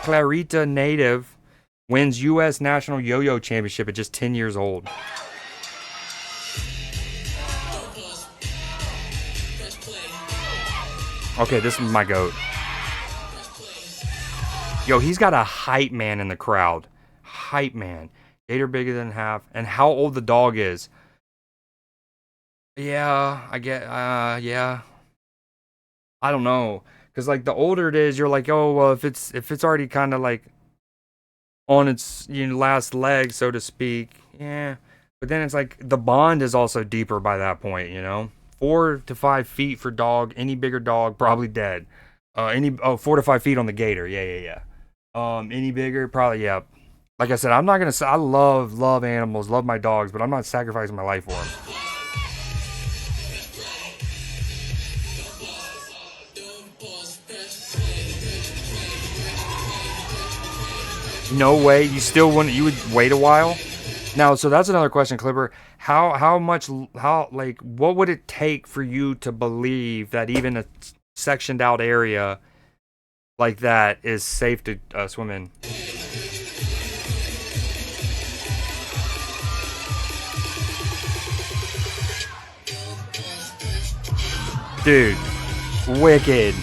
Clarita native wins U.S. National Yo-Yo Championship at just 10 years old. Okay, this is my goat. Yo, he's got a hype man in the crowd. Hype man. Gator bigger than half. And how old the dog is. Yeah, I get, yeah. I don't know. Because, like, the older it is, you're like, oh, well, if it's already kind of, like, on its last leg, so to speak, yeah. But then it's like, the bond is also deeper by that point, 4 to 5 feet for dog. Any bigger dog, probably dead. 4 to 5 feet on the gator. Yeah. Any bigger, probably, yeah. Like I said, I'm not going to say, I love animals, love my dogs, but I'm not sacrificing my life for them. No way. You still wouldn't, you would wait a while? Now, so that's another question, Clipper. What would it take for you to believe that even a sectioned out area like that is safe to swim in? Dude, wicked.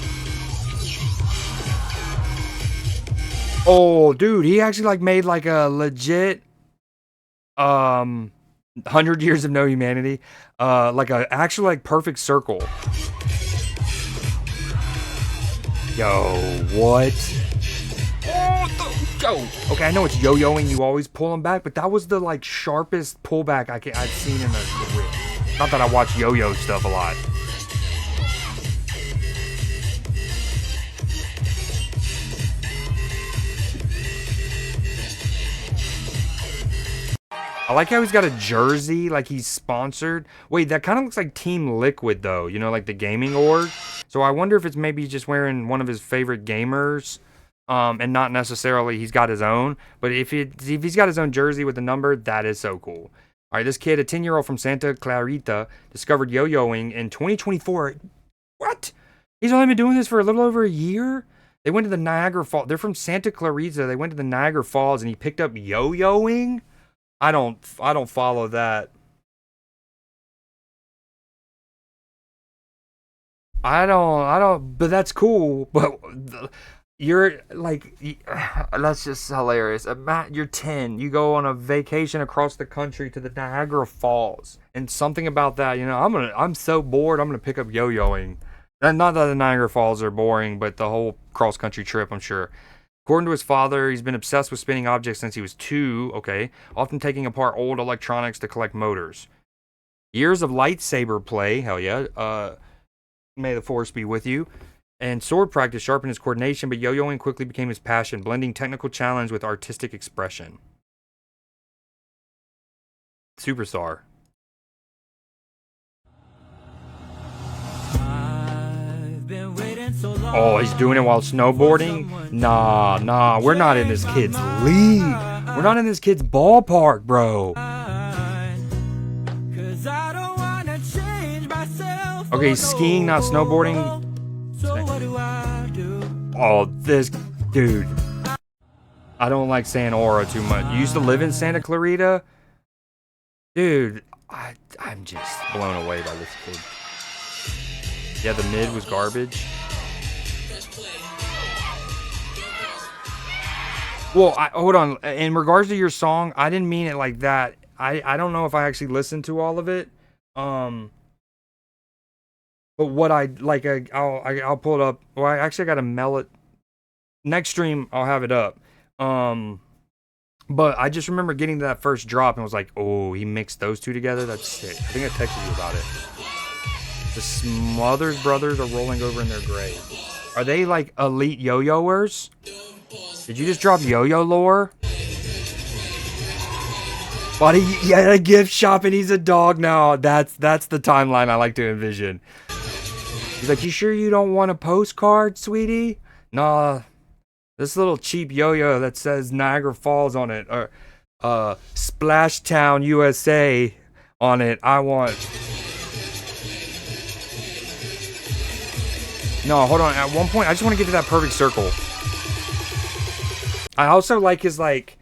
Oh, dude, he actually like made like a legit 100 years of no humanity, like a actual like perfect circle. Yo, what? Go. Okay, I know it's yo-yoing, you always pull them back, but that was the like sharpest pullback I've seen in a whip. Not that I watch yo-yo stuff a lot. I like how he's got a jersey, like he's sponsored. Wait, that kind of looks like Team Liquid, though. Like the gaming org. So I wonder if it's maybe just wearing one of his favorite gamers, and not necessarily he's got his own. But if he's got his own jersey with the number, that is so cool. All right, this kid, a 10-year-old from Santa Clarita, discovered yo-yoing in 2024. What? He's only been doing this for a little over a year? They went to the Niagara Falls. They're from Santa Clarita. They went to the Niagara Falls, and he picked up yo-yoing? I don't follow that. I don't, but that's cool. But you're like, that's just hilarious. You're 10. You go on a vacation across the country to the Niagara Falls, and something about that, I'm so bored. I'm gonna pick up yo-yoing. And not that the Niagara Falls are boring, but the whole cross country trip, I'm sure. According to his father, he's been obsessed with spinning objects since he was 2, often taking apart old electronics to collect motors. Years of lightsaber play, hell yeah, may the force be with you, and sword practice sharpened his coordination, but yo-yoing quickly became his passion, blending technical challenge with artistic expression. Superstar. Oh, he's doing it while snowboarding? Nah, we're not in this kid's league. We're not in this kid's ballpark, bro. Okay, skiing, not snowboarding. Oh, this dude. I don't like saying aura too much. You used to live in Santa Clarita? Dude, I'm just blown away by this kid. Yeah, the mid was garbage. Well, hold on. In regards to your song, I didn't mean it like that. I don't know if I actually listened to all of it. But what I'll pull it up. Well, I got to mail it. Next stream, I'll have it up. But I just remember getting to that first drop and was like, oh, he mixed those two together. That's sick. I think I texted you about it. The Smothers Brothers are rolling over in their grave. Are they like elite yo-yoers? Did you just drop yo-yo lore? Buddy, he had a gift shop and he's a dog now. That's the timeline I like to envision. He's like, you sure you don't want a postcard, sweetie? Nah, this little cheap yo-yo that says Niagara Falls on it, or Splashtown, USA on it, I want. No, hold on. At one point, I just want to get to that perfect circle. I also like his, like,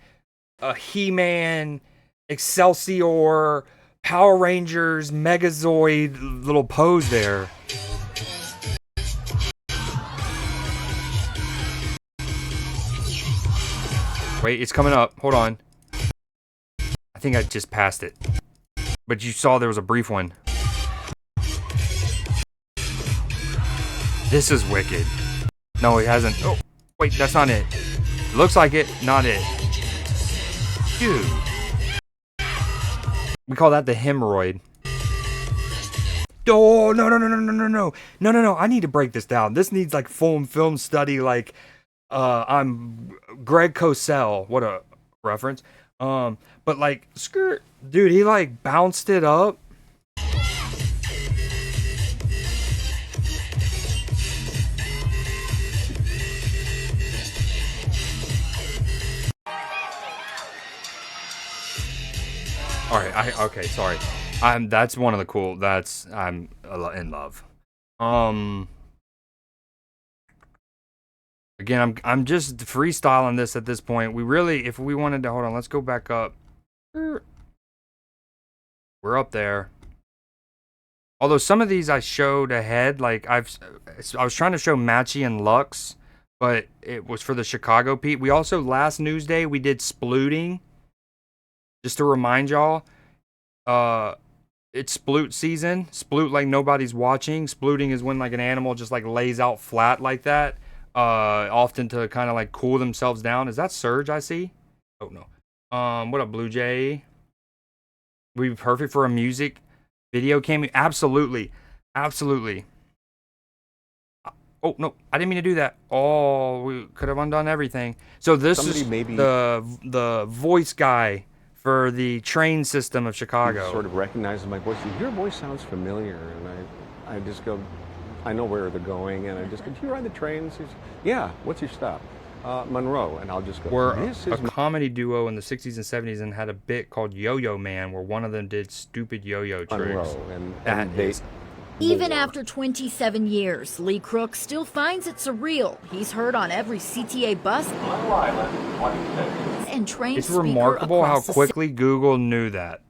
He-Man, Excelsior, Power Rangers, Megazoid little pose there. Wait, it's coming up. Hold on. I think I just passed it. But you saw there was a brief one. This is wicked. No, it hasn't. Oh, wait, that's not it. Looks like it, not it. Dude. We call that the hemorrhoid. Oh, no, no, no, no, no, no, no. No, no, no. I need to break this down. This needs like full film study. Like, I'm Greg Cosell. What a reference. But like, skirt. Dude, he like bounced it up. All right, okay, sorry. That's one of the cool. I'm in love. Again, I'm just freestyling this at this point. We really, if we wanted to, hold on, let's go back up. We're up there. Although some of these I showed ahead, like I was trying to show Matchy and Lux, but it was for the Chicago Pete. We also last Newsday we did splooting. Just to remind y'all, it's sploot season. Sploot like nobody's watching. Splooting is when like an animal just like lays out flat like that, often to kind of like cool themselves down. Is that Surge I see? Oh no. What up, Blue Jay? Would be perfect for a music video cameo. Absolutely, absolutely. Oh no, I didn't mean to do that. Oh, we could have undone everything. So this is the voice guy for the train system of Chicago. Sort of recognizes my voice. Your voice sounds familiar, and I just go, I know where they're going, and I just go, do you ride the trains? Yeah. What's your stop? Monroe, and I'll just go. We're a comedy duo in the 60s and 70s, and had a bit called Yo-Yo Man, where one of them did stupid yo-yo tricks. Monroe, and they. Even after 27 years, Lee Crook still finds it surreal. He's heard on every CTA bus and train. It's remarkable how quickly Google knew that.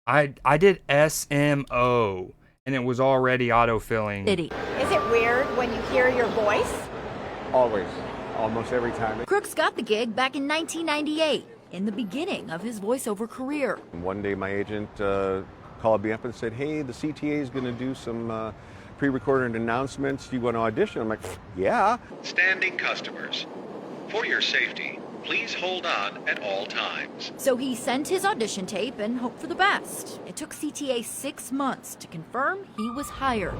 I did SMO, and it was already autofilling. Is it weird when you hear your voice? Always, almost every time. Crooks got the gig back in 1998, in the beginning of his voiceover career. One day my agent called me up and said, hey, the CTA is going to do some pre-recorded announcements. Do you want to audition? I'm like, yeah. Standing customers, for your safety, please hold on at all times. So he sent his audition tape and hoped for the best. It took CTA 6 months to confirm he was hired.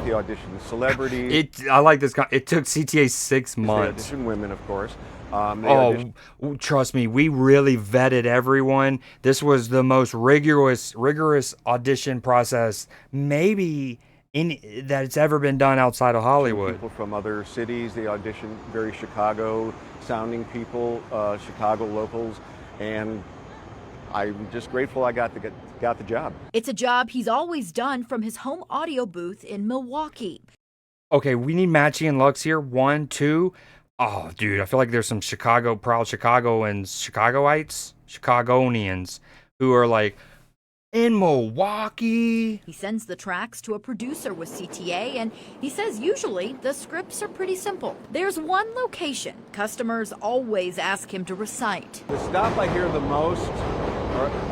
He auditioned celebrities. I like this. It took CTA 6 months. They auditioned women, of course. Trust me, we really vetted everyone. This was the most rigorous audition process maybe that it's ever been done outside of Hollywood. People from other cities, they auditioned very Chicago-sounding people, Chicago locals, and I'm just grateful I got the job. It's a job he's always done from his home audio booth in Milwaukee. Okay, we need Matchy and Lux here. 1, 2. Oh, dude, I feel like there's some proud Chicagoans, Chicagonians, who are like, in Milwaukee. He sends the tracks to a producer with CTA, and he says usually the scripts are pretty simple. There's one location customers always ask him to recite. The stop I hear the most,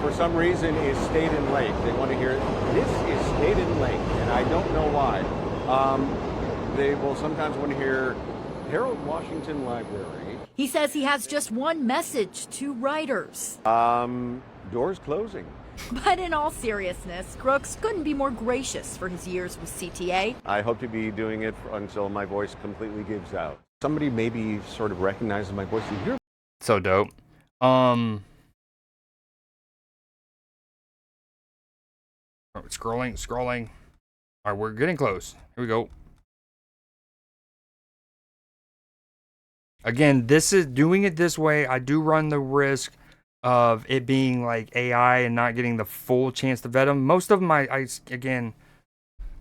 for some reason, is Staten Lake. They want to hear, this is Staten Lake, and I don't know why. They will sometimes want to hear Harold Washington Library. He says he has just one message to writers. Doors closing. But in all seriousness, Crooks couldn't be more gracious for his years with CTA. I hope to be doing it until my voice completely gives out. Somebody maybe sort of recognizes my voice. You're so dope. Scrolling. All right, we're getting close. Here we go. Again, this is doing it this way. I do run the risk of it being like AI and not getting the full chance to vet them. Most of them, again,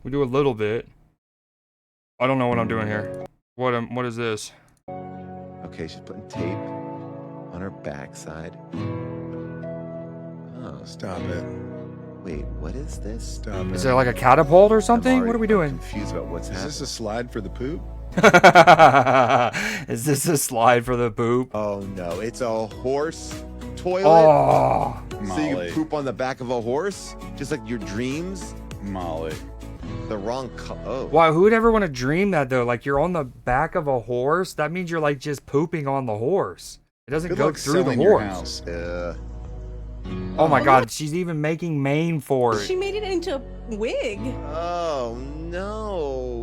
we do a little bit. I don't know what I'm doing here. What is this? Okay, she's putting tape on her backside. Oh, stop it. Wait, what is this? Stop it. Is there like a catapult or something? What are we doing? Confused about what's happening. Is this a slide for the poop? Is this a slide for the poop? Oh no, it's a horse toilet. Oh, so you can poop on the back of a horse, just like your dreams. Molly. The wrong. Oh. Wow, who would ever want to dream that though? Like you're on the back of a horse. That means you're like just pooping on the horse. It doesn't go through the horse. Oh my God, she's even making mane for it. She made it into a wig. Oh no.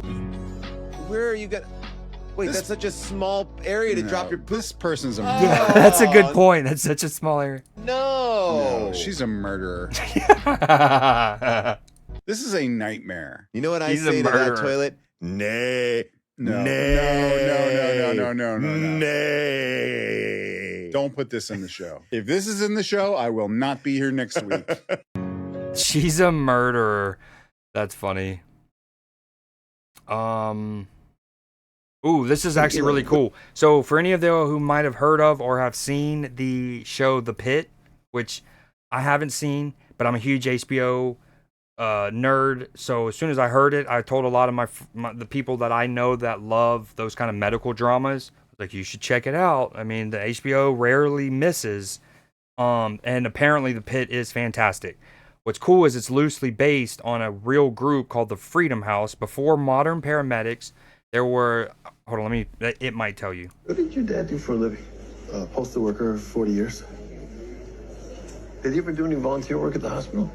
Where are you gonna? Wait, that's such a small area to drop your. This person's a Yeah, murderer. that's a good point. That's such a small area. No. She's a murderer. This is a nightmare. You know what I say to that toilet? Nay. No. Nay. No. Nay. Don't put this in the show. If this is in the show, I will not be here next week. She's a murderer. That's funny. Ooh, this is actually really cool. So for any of you who might have heard of or have seen the show The Pit, which I haven't seen, but I'm a huge HBO nerd. So as soon as I heard it, I told a lot of the people that I know that love those kind of medical dramas, like, you should check it out. I mean, the HBO rarely misses. And apparently The Pit is fantastic. What's cool is it's loosely based on a real group called the Freedom House. Before modern paramedics, there were, hold on, it might tell you. What did your dad do for a living? Postal worker, 40 years. Did he ever do any volunteer work at the hospital?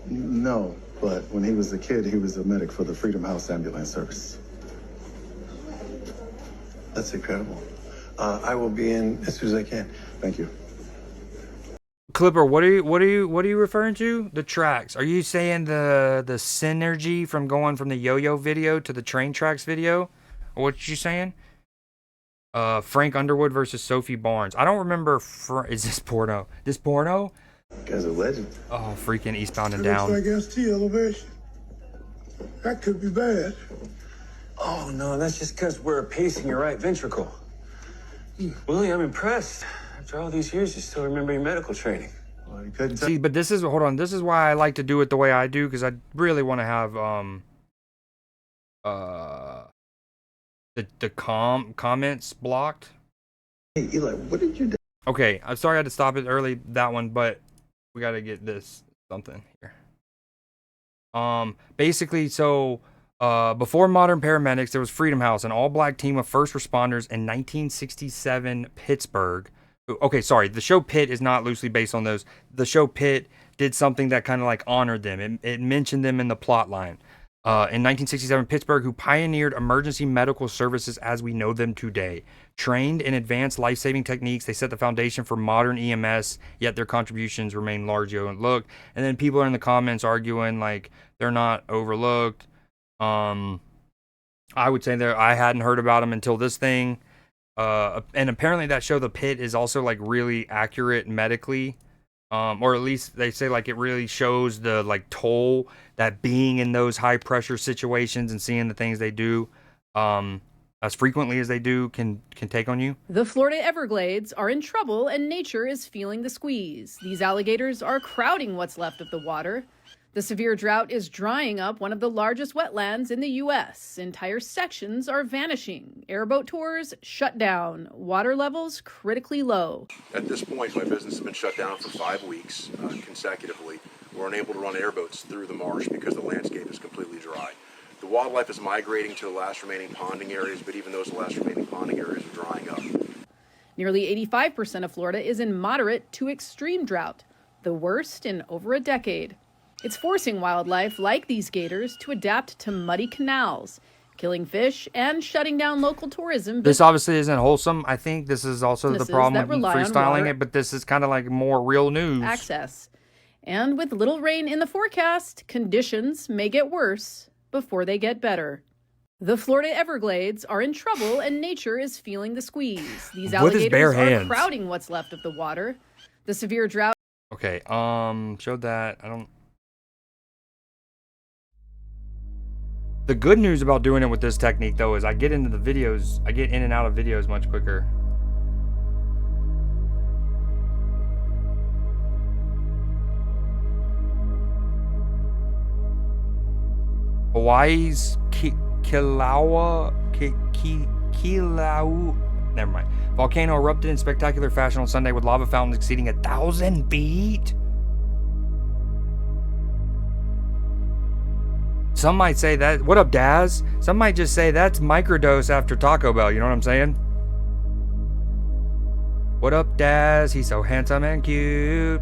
No, but when he was a kid, he was a medic for the Freedom House ambulance service. That's incredible. I will be in as soon as I can. Thank you. Clipper, what are you referring to? The tracks. Are you saying the synergy from going from the yo-yo video to the train tracks video? Or what you saying? Frank Underwood versus Sophie Barnes. I don't remember. Is this porno? This porno? Guy's a legend. Oh, freaking Eastbound and That Down. looks like ST elevation. That could be bad. Oh, no, that's just because we're pacing your right ventricle. Willie, I'm impressed. After all these years, you still remember your medical training. Well, you couldn't See, but this is, hold on, this is why I like to do it the way I do, because I really want to have the comments blocked. Hey, Eli, what did you do? Okay, I'm sorry I had to stop it early, that one, but we got to get this something here. Basically, so before modern paramedics, there was Freedom House, an all-black team of first responders in 1967 Pittsburgh. Okay, sorry, the show Pitt is not loosely based on those. The show Pitt did something that kind of like honored them. It mentioned them in the plot line. In 1967 Pittsburgh, who pioneered emergency medical services as we know them today. Trained in advanced life-saving techniques, they set the foundation for modern EMS, yet their contributions remain largely overlooked. And then people are in the comments arguing like they're not overlooked. I would say that I hadn't heard about them until this thing. And apparently that show The Pit is also like really accurate medically, or at least they say like it really shows the like toll that being in those high pressure situations and seeing the things they do as frequently as they do can take on you. The Florida Everglades are in trouble and nature is feeling the squeeze. These alligators are crowding what's left of the water. The severe drought is drying up one of the largest wetlands in the U.S. Entire sections are vanishing. Airboat tours shut down. Water levels critically low. At this point, my business has been shut down for 5 weeks consecutively. We're unable to run airboats through the marsh because the landscape is completely dry. The wildlife is migrating to the last remaining ponding areas, but even those last remaining ponding areas are drying up. Nearly 85% of Florida is in moderate to extreme drought, the worst in over a decade. It's forcing wildlife like these gators to adapt to muddy canals, killing fish and shutting down local tourism. This obviously isn't wholesome. I think this is also the problem with freestyling it, but this is kind of like more real news. Access. And with little rain in the forecast, conditions may get worse before they get better. The Florida Everglades are in trouble and nature is feeling the squeeze. These alligators are crowding what's left of the water. The severe drought. Okay, showed that. I don't. The good news about doing it with this technique, though, is I get into the videos, I get in and out of videos much quicker. Hawaii's Kilau. Never mind. Volcano erupted in spectacular fashion on Sunday with lava fountains exceeding 1,000 feet. Some might say that. What up, Daz? Some might just say that's microdose after Taco Bell. You know what I'm saying? What up, Daz? He's so handsome and cute.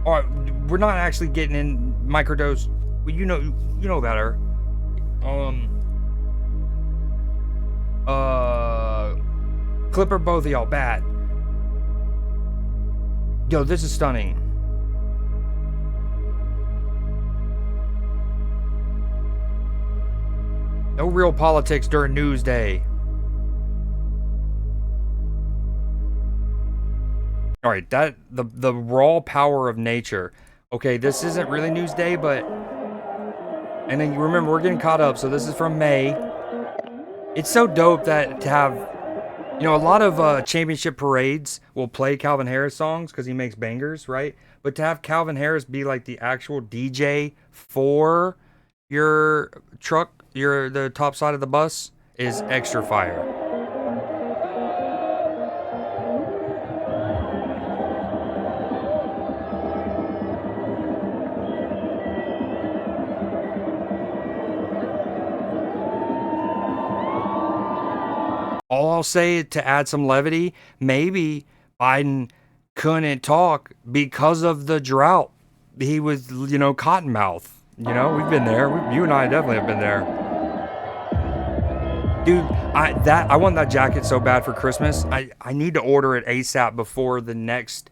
All right, we're not actually getting in microdose. Well, you know better. Clipper, both of y'all bad. Yo, this is stunning. No real politics during Newsday. All right, that the raw power of nature. Okay, this isn't really Newsday, but and then you remember we're getting caught up. So this is from May. It's so dope that to have, you know, a lot of championship parades will play Calvin Harris songs because he makes bangers, right? But to have Calvin Harris be like the actual DJ for your truck, the top side of the bus, is extra fire. All I'll say to add some levity, maybe Biden couldn't talk because of the drought. He was, you know, cottonmouth. You know, we've been there. You and I definitely have been there. Dude, I want that jacket so bad for Christmas. I need to order it ASAP before the next,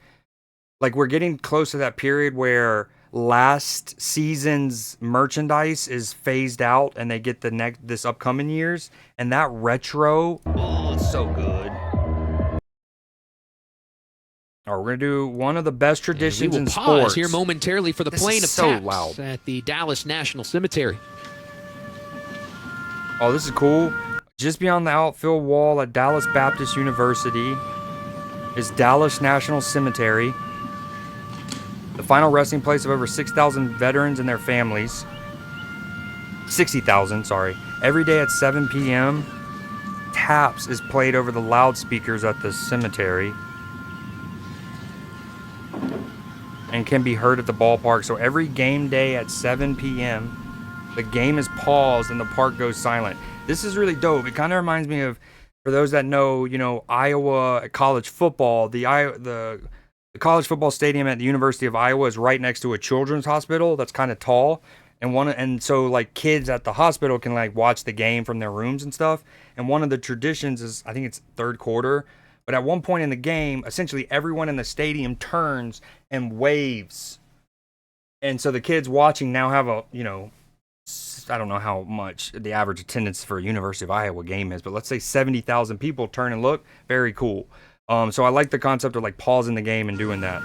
like, we're getting close to that period where last season's merchandise is phased out and they get this upcoming year's, and that retro, oh, it's so good. All right, we're gonna do one of the best traditions in sports. We will pause here momentarily for the playing of so taps loud. at the Dallas National Cemetery. Oh, this is cool. Just beyond the outfield wall at Dallas Baptist University is Dallas National Cemetery, the final resting place of over 6,000 veterans and their families. 60,000, sorry. Every day at 7 p.m., Taps is played over the loudspeakers at the cemetery and can be heard at the ballpark. So every game day at 7 p.m., the game is paused and the park goes silent. This is really dope. It kind of reminds me of, for those that know, you know, Iowa college football, the college football stadium at the University of Iowa is right next to a children's hospital that's kind of tall, and so like kids at the hospital can like watch the game from their rooms and stuff. And one of the traditions is, I think it's third quarter, but at one point in the game, essentially everyone in the stadium turns and waves, and so the kids watching now have a, you know, I don't know how much the average attendance for a University of Iowa game is, but let's say 70,000 people turn and look. Very cool. So I like the concept of like pausing the game and doing that.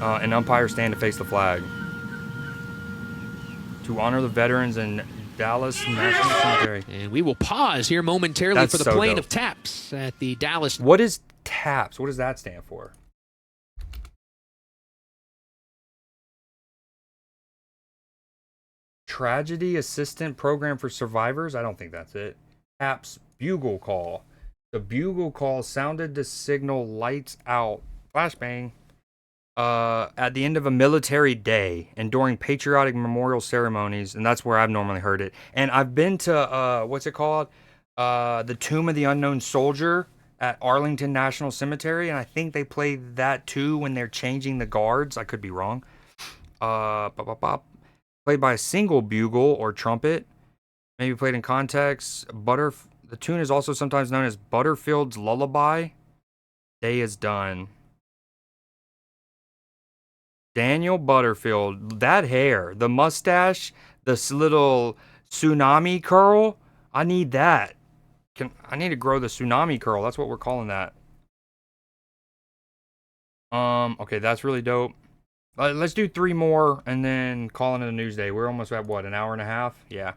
And umpires stand to face the flag to honor the veterans in Dallas National Cemetery. And we will pause here momentarily for the playing of taps at the Dallas. What is TAPS? What does that stand for? Tragedy Assistant Program for Survivors? I don't think that's it. TAPS Bugle Call. The bugle call sounded to signal lights out, flashbang, at the end of a military day and during patriotic memorial ceremonies, and that's where I've normally heard it. And I've been to, what's it called? The Tomb of the Unknown Soldier at Arlington National Cemetery, and I think they play that too when they're changing the guards. I could be wrong. Played by a single bugle or trumpet, maybe played in context. The tune is also sometimes known as Butterfield's Lullaby. Day is done. Daniel Butterfield, that hair, the mustache, this little tsunami curl, I need that. I need to grow the tsunami curl. That's what we're calling that. Okay, that's really dope. Let's do 3 more and then call it a Newsday. We're almost at, what, an hour and a half? Yeah.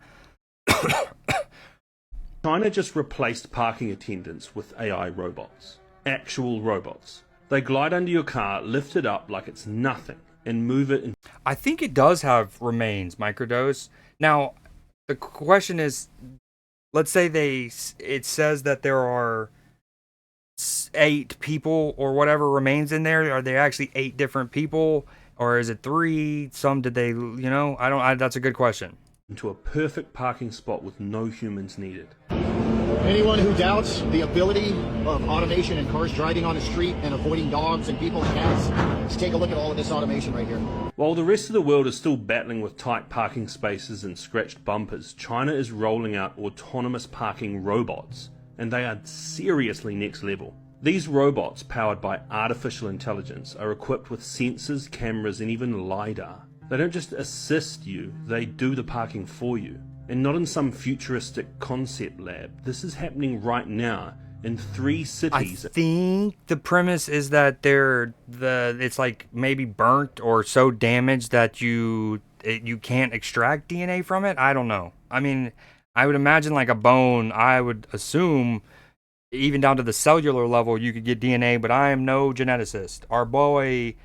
China just replaced parking attendants with AI robots. Actual robots. They glide under your car, lift it up like it's nothing, and move it. I think it does have remains, microdose. Now, the question is, let's say it says that there are 8 people or whatever remains in there. Are they actually 8 different people, or is it 3? Some did they, that's a good question. Into a perfect parking spot with no humans needed. Anyone who doubts the ability of automation and cars driving on the street and avoiding dogs and people and cats, just take a look at all of this automation right here. While the rest of the world is still battling with tight parking spaces and scratched bumpers, China is rolling out autonomous parking robots, and they are seriously next level. These robots, powered by artificial intelligence, are equipped with sensors, cameras, and even LiDAR. They don't just assist you, they do the parking for you. And not in some futuristic concept lab. This is happening right now in 3 cities. I think the premise is that it's like maybe burnt or so damaged that you can't extract DNA from it. I don't know. I mean, I would imagine like a bone, I would assume even down to the cellular level you could get DNA, but I am no geneticist. Our boy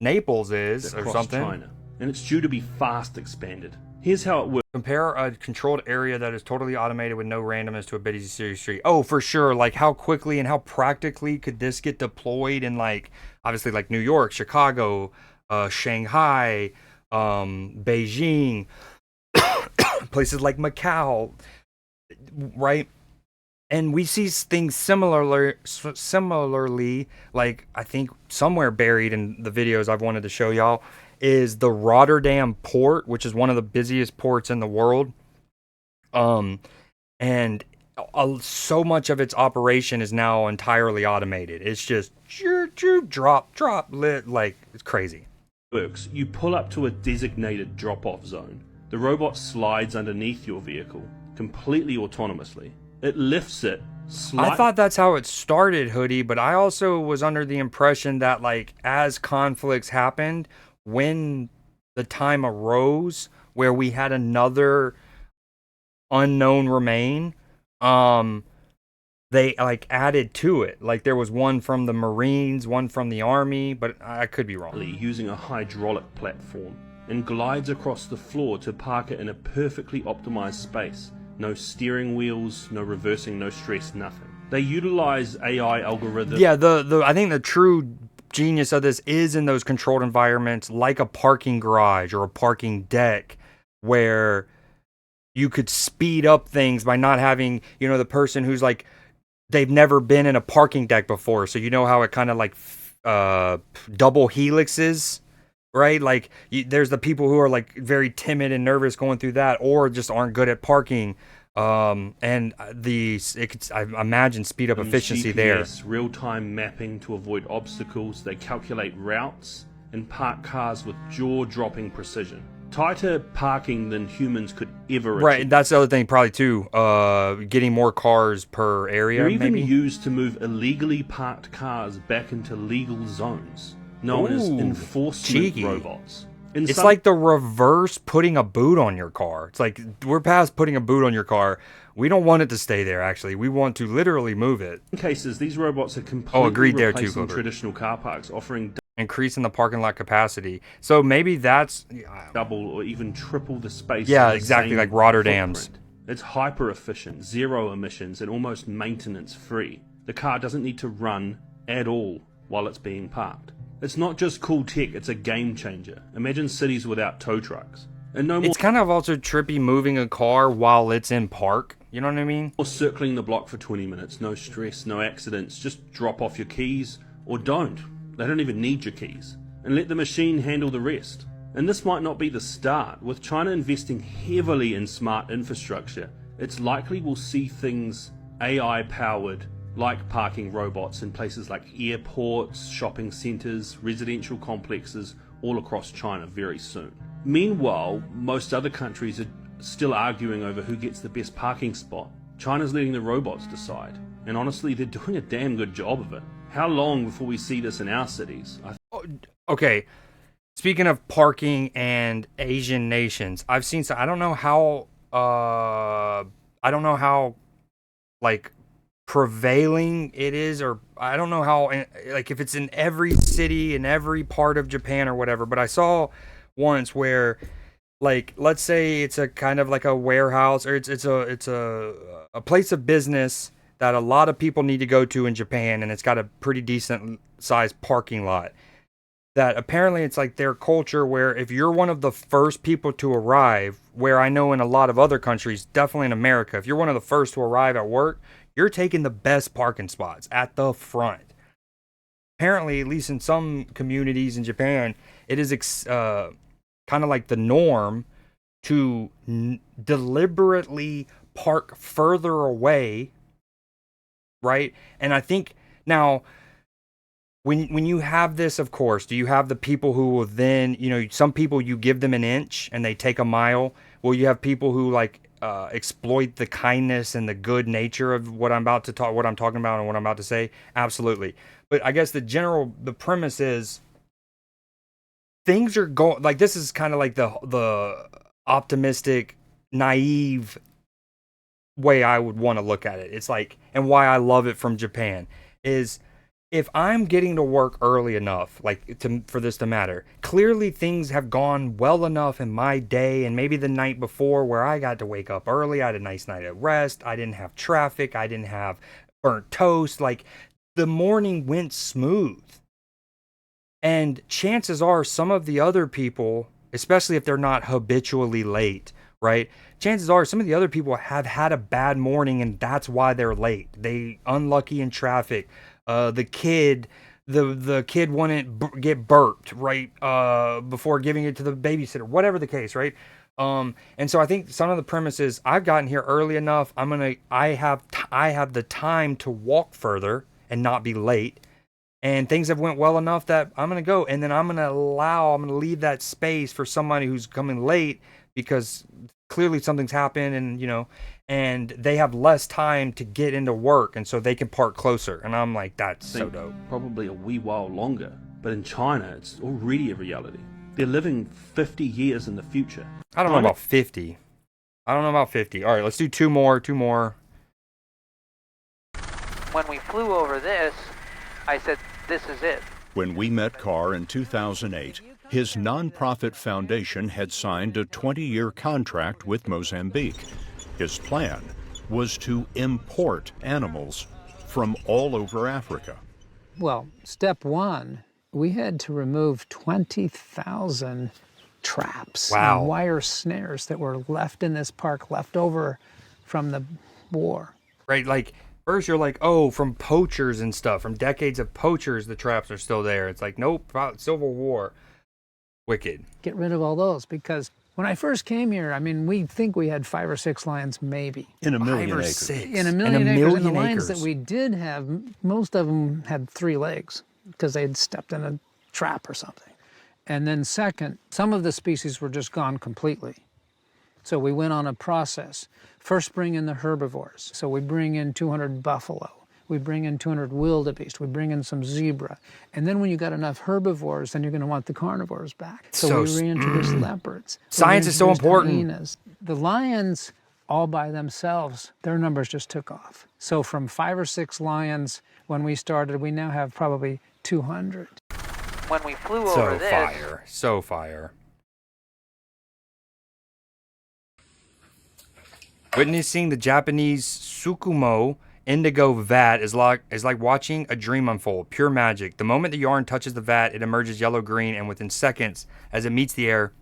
Naples is, or something. China, and it's due to be fast expanded. Here's how it works. Compare a controlled area that is totally automated with no randomness to a busy street. Oh, for sure. Like, how quickly and how practically could this get deployed in, like, obviously, like New York, Chicago, Shanghai, Beijing, places like Macau, right? And we see things similarly, like, I think somewhere buried in the videos I've wanted to show y'all, is the Rotterdam port, which is one of the busiest ports in the world. And so much of its operation is now entirely automated. It's just drop, lit, like, it's crazy. Works. You pull up to a designated drop-off zone. The robot slides underneath your vehicle, completely autonomously. It lifts it. I thought that's how it started, Hoodie, but I also was under the impression that, like, as conflicts happened, when the time arose where we had another unknown remain, they like added to it. Like there was one from the Marines, one from the Army, but I could be wrong. Using a hydraulic platform and glides across the floor to park it in a perfectly optimized space. No steering wheels, no reversing, no stress, nothing. They utilize AI algorithms. Yeah, I think the true genius of this is in those controlled environments like a parking garage or a parking deck where you could speed up things by not having, the person who's like, they've never been in a parking deck before. So you know how it kind of like double helixes, right? Like there's the people who are like very timid and nervous going through that or just aren't good at parking. I imagine speed up efficiency GPS, there. Real-time mapping to avoid obstacles. They calculate routes and park cars with jaw-dropping precision. Tighter parking than humans could ever achieve. Right, that's the other thing probably too. Getting more cars per area. They're even maybe used to move illegally parked cars back into legal zones, known as enforcement robots. It's like the reverse putting a boot on your car. It's like we're past putting a boot on your car. We don't want it to stay there, actually. We want to literally move it. In cases, these robots are completely replacing traditional car parks, offering increasing the parking lot capacity. So maybe that's double or even triple the space. Yeah, exactly, like Rotterdam's. Footprint. It's hyper efficient, zero emissions, and almost maintenance free. The car doesn't need to run at all while it's being parked. It's not just cool tech, it's a game changer. Imagine cities without tow trucks. And no more. It's kind of also trippy moving a car while it's in park. You know what I mean? Or circling the block for 20 minutes. No stress, no accidents. Just drop off your keys or don't. They don't even need your keys. And let the machine handle the rest. And this might not be the start. With China investing heavily in smart infrastructure, it's likely we'll see things AI powered like parking robots in places like airports, shopping centres, residential complexes all across China very soon. Meanwhile, most other countries are still arguing over who gets the best parking spot. China's letting the robots decide, and honestly, they're doing a damn good job of it. How long before we see this in our cities? Okay, speaking of parking and Asian nations, I've seen. So I don't know how. I don't know how, like, prevailing it is, or I don't know how, like, if it's in every city in every part of Japan or whatever. But I saw once where, like, let's say it's a kind of like a warehouse, or it's a place of business that a lot of people need to go to in Japan, and it's got a pretty decent sized parking lot. That apparently it's like their culture where if you're one of the first people to arrive, where I know in a lot of other countries, definitely in America, if you're one of the first to arrive at work, you're taking the best parking spots at the front. Apparently, at least in some communities in Japan, it is kind of like the norm to deliberately park further away, right? And I think now, when you have this, of course, do you have the people who will then, some people you give them an inch and they take a mile? Well, you have people who like exploit the kindness and the good nature of what I'm talking about and what I'm about to say. Absolutely. But I guess the premise is things are going, like, this is kind of like the optimistic, naive way I would want to look at it. It's like, and why I love it from Japan is, if I'm getting to work early enough, like, for this to matter, clearly things have gone well enough in my day and maybe the night before where I got to wake up early. I had a nice night of rest. I didn't have traffic. I didn't have burnt toast. Like, the morning went smooth. And chances are some of the other people, especially if they're not habitually late, right? Chances are some of the other people have had a bad morning and that's why they're late. They unlucky in traffic. The kid wouldn't get burped right before giving it to the babysitter, whatever the case, right? And so I think some of the premise is I've gotten here early enough. I have the time to walk further and not be late, and things have went well enough that I'm gonna go, and then I'm gonna leave that space for somebody who's coming late because clearly something's happened, and they have less time to get into work, and so they can park closer. And I'm like, that's so dope. Probably a wee while longer, but in China, it's already a reality. They're living 50 years in the future. I don't know about 50. All right, let's do two more. When we flew over this, I said, this is it. When we met Carr in 2008, his nonprofit foundation had signed a 20-year contract with Mozambique. His plan was to import animals from all over Africa. Well, step one, we had to remove 20,000 traps and wire snares that were left in this park, left over from the war. Right, like, first you're like, oh, from poachers and stuff, from decades of poachers, the traps are still there. It's like, nope, Civil War. Wicked. Get rid of all those, because when I first came here, I mean, we think we had 5 or 6 lions, maybe. In a million acres. 6. In a million acres. And the lions that we did have, most of them had 3 legs because they had stepped in a trap or something. And then second, some of the species were just gone completely. So we went on a process. First, bring in the herbivores. So we bring in 200 buffalo. We bring in 200 wildebeest. We bring in some zebra. And then when you got enough herbivores, then you're going to want the carnivores back. So we reintroduced leopards. Science is so important. Hyenas. The lions, all by themselves, their numbers just took off. So from 5 or 6 lions when we started, we now have probably 200. When we flew over this... So fire. Witnessing the Japanese Tsukumo indigo vat is like watching a dream unfold. Pure magic. The moment the yarn touches the vat, it emerges yellow-green, and within seconds, as it meets the air,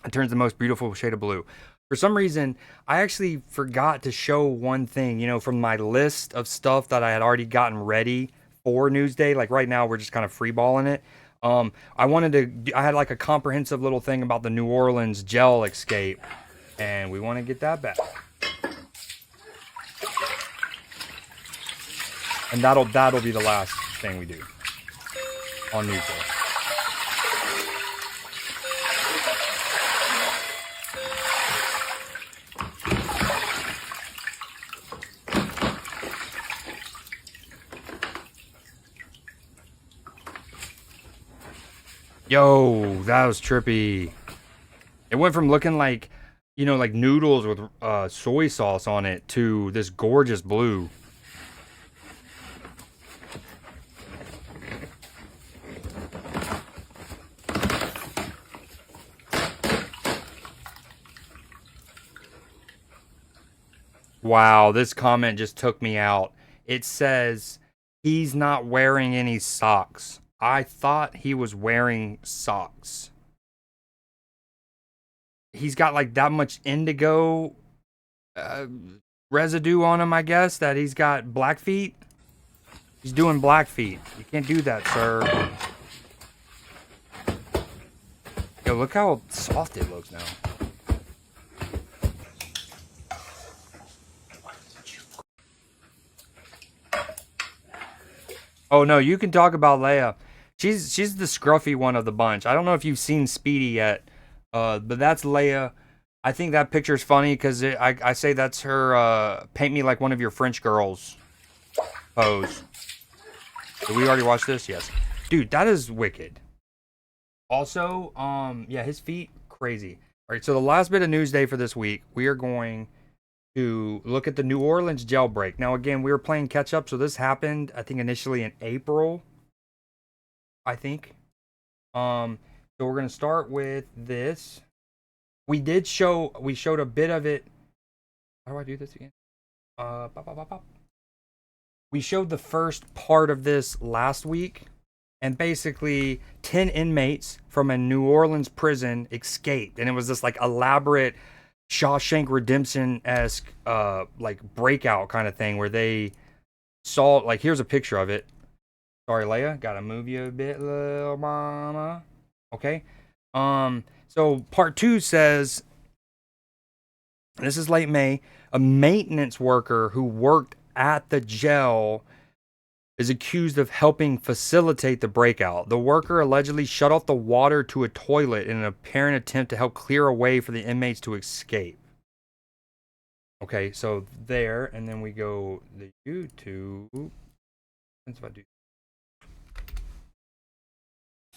it turns the most beautiful shade of blue. For some reason, I actually forgot to show one thing, from my list of stuff that I had already gotten ready for Newsday. Like right now, we're just kind of freeballing it. I had like a comprehensive little thing about the New Orleans gel escape, and we want to get that back. And that'll be the last thing we do on Newsday. Yo, that was trippy. It went from looking like, you know, like noodles with soy sauce on it to this gorgeous blue. Wow, this comment just took me out. It says, he's not wearing any socks. I thought he was wearing socks. He's got like that much indigo residue on him, I guess, that he's got black feet. He's doing black feet. You can't do that, sir. Yo, look how soft it looks now. Oh no, you can talk about Leia. She's the scruffy one of the bunch. I don't know if you've seen Speedy yet, but that's Leia. I think that picture's funny because I say that's her paint me like one of your French girls pose. Did we already watch this? Yes. Dude, that is wicked. Also, yeah, his feet, crazy. All right, so the last bit of Newsday for this week, we are going to look at the New Orleans Jailbreak. Now, again, we were playing catch up, so this happened, I think, initially in April. I think. So we're gonna start with this. We showed a bit of it. How do I do this again? We showed the first part of this last week, and basically 10 inmates from a New Orleans prison escaped, and it was this like elaborate Shawshank Redemption-esque like breakout kind of thing where they saw, like, here's a picture of it. Sorry, Leia, gotta move you a bit, little mama. Okay. So part 2 says, this is late May, a maintenance worker who worked at the jail is accused of helping facilitate the breakout. The worker allegedly shut off the water to a toilet in an apparent attempt to help clear a way for the inmates to escape. Okay, so there, and then we go the YouTube.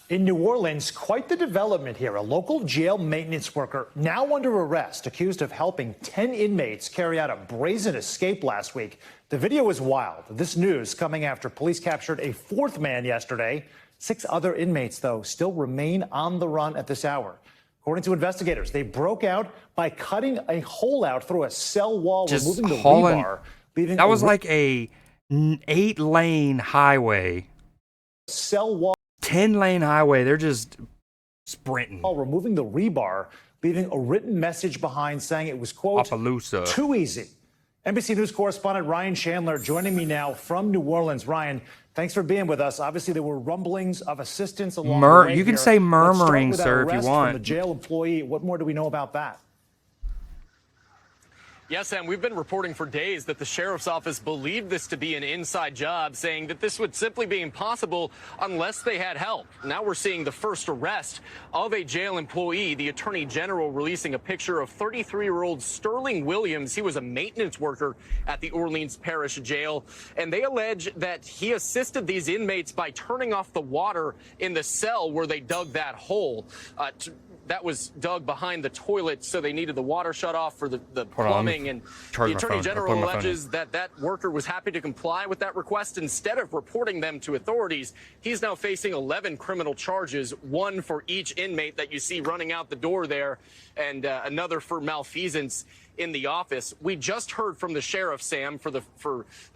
In New Orleans, quite the development here. A local jail maintenance worker now under arrest, accused of helping 10 inmates carry out a brazen escape last week. The video is wild. This news coming after police captured a 4th man yesterday. 6 other inmates, though, still remain on the run at this hour. According to investigators, they broke out by cutting a hole out through a cell wall, just removing the rebar. Leaving that was like a 8-lane highway. Cell wall. 10-lane highway. They're just sprinting. Removing the rebar, leaving a written message behind saying it was, quote, Appaloosa. Too easy. NBC News correspondent Ryan Chandler joining me now from New Orleans. Ryan, thanks for being with us. Obviously, there were rumblings of assistance along the way. You can here. say murmuring, sir, if you want. From the jail employee. What more do we know about that? Yes, Sam, we've been reporting for days that the sheriff's office believed this to be an inside job, saying that this would simply be impossible unless they had help. Now we're seeing the first arrest of a jail employee, the attorney general releasing a picture of 33-year-old Sterling Williams. He was a maintenance worker at the Orleans Parish Jail, and they allege that he assisted these inmates by turning off the water in the cell where they dug that hole. That was dug behind the toilet, so they needed the water shut off for the plumbing. And the Attorney General alleges that that worker was happy to comply with that request. Instead of reporting them to authorities, he's now facing 11 criminal charges, 1 for each inmate that you see running out the door there, and another for malfeasance in the office. We just heard from the sheriff, Sam, for the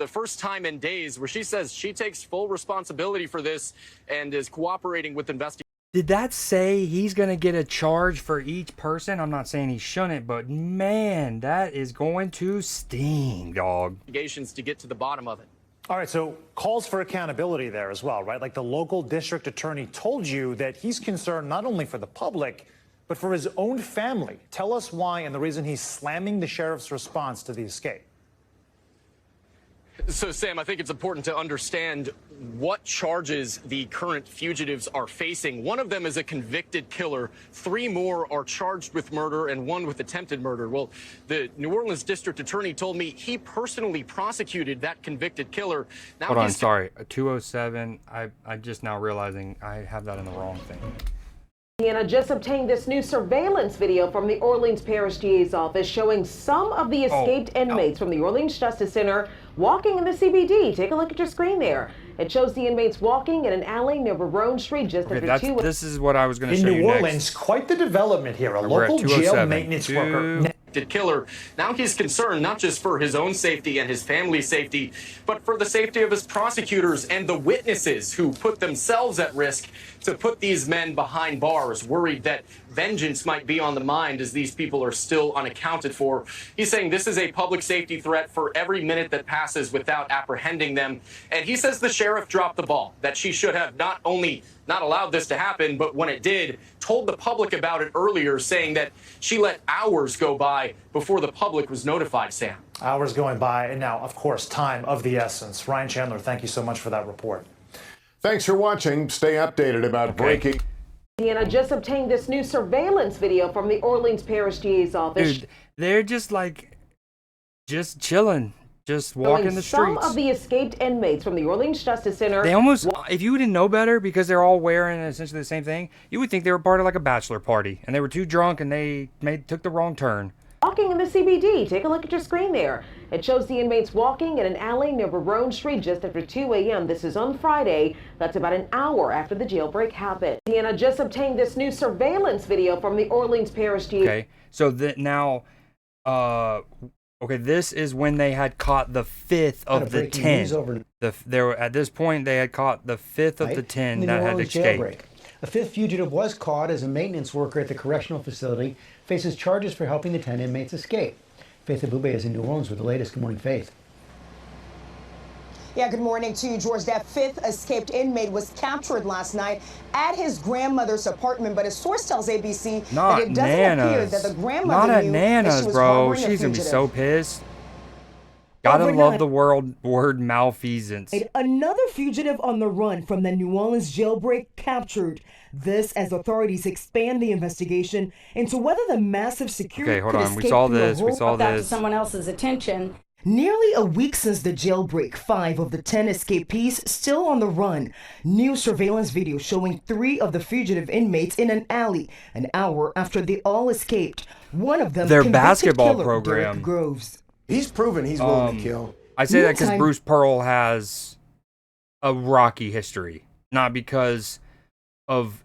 first time in days, where she says she takes full responsibility for this and is cooperating with investigators. Did that say he's going to get a charge for each person? I'm not saying he shouldn't, but man, that is going to sting, dog. Investigations to get to the bottom of it. All right, so calls for accountability there as well, right? Like the local district attorney told you that he's concerned not only for the public, but for his own family. Tell us why and the reason he's slamming the sheriff's response to the escape. So, Sam, I think it's important to understand what charges the current fugitives are facing. One of them is a convicted killer. 3 more are charged with murder and 1 with attempted murder. Well, the New Orleans district attorney told me he personally prosecuted that convicted killer. Now Hold on, sorry. 207. I just now realizing I have that in the wrong thing. Indiana just obtained this new surveillance video from the Orleans Parish DA's office showing some of the escaped inmates from the Orleans Justice Center walking in the CBD. Take a look at your screen there. It shows the inmates walking in an alley near Barone Street just after 2. This is what I was going to show you next. In New Orleans, next. Quite the development here. A local jail maintenance worker. Killer. Now he's concerned not just for his own safety and his family's safety, but for the safety of his prosecutors and the witnesses who put themselves at risk to put these men behind bars, worried that vengeance might be on the mind as these people are still unaccounted for. He's saying this is a public safety threat for every minute that passes without apprehending them. And he says the sheriff dropped the ball, that she should have not only not allowed this to happen, but when it did, told the public about it earlier, saying that she let hours go by before the public was notified, Sam. Hours going by, and now, of course, time of the essence. Ryan Chandler, thank you so much for that report. Thanks for watching. Stay updated about breaking. Indiana just obtained this new surveillance video from the Orleans Parish DA's office. Dude, they're just chilling. Just walking the streets. Some of the escaped inmates from the Orleans Justice Center. They almost, if you didn't know better, because they're all wearing essentially the same thing, you would think they were part of like a bachelor party, and they were too drunk and they took the wrong turn. Walking in the CBD. Take a look at your screen there. It shows the inmates walking in an alley near Barone Street just after 2 a.m. This is on Friday. That's about an hour after the jailbreak happened. Indiana just obtained this new surveillance video from the Orleans Parish DA. Okay, so now, okay, this is when they had caught the 5th of the 10. At this point, they had caught the 5th of the 10 that had escaped. A 5th fugitive was caught as a maintenance worker at the correctional facility, faces charges for helping the 10 inmates escape. Faith Ibou is in New Orleans with the latest. Good morning, Faith. Yeah, good morning to you, George. That 5th escaped inmate was captured last night at his grandmother's apartment, but a source tells ABC that it doesn't appear that the grandmother knew that she was harboring a She's gonna be fugitive. so pissed. Gotta love the word malfeasance. Another fugitive on the run from the New Orleans jailbreak captured. This as authorities expand the investigation into whether the massive security. Okay, hold on. We saw this. We saw that this. to someone else's attention. Nearly a week since the jailbreak, 5 of the 10 escapees still on the run. New surveillance video showing 3 of the fugitive inmates in an alley an hour after they all escaped. One of them, Their convicted basketball killer, program. Derek Groves. He's proven he's willing to kill. I say that because Bruce Pearl has a rocky history, not because of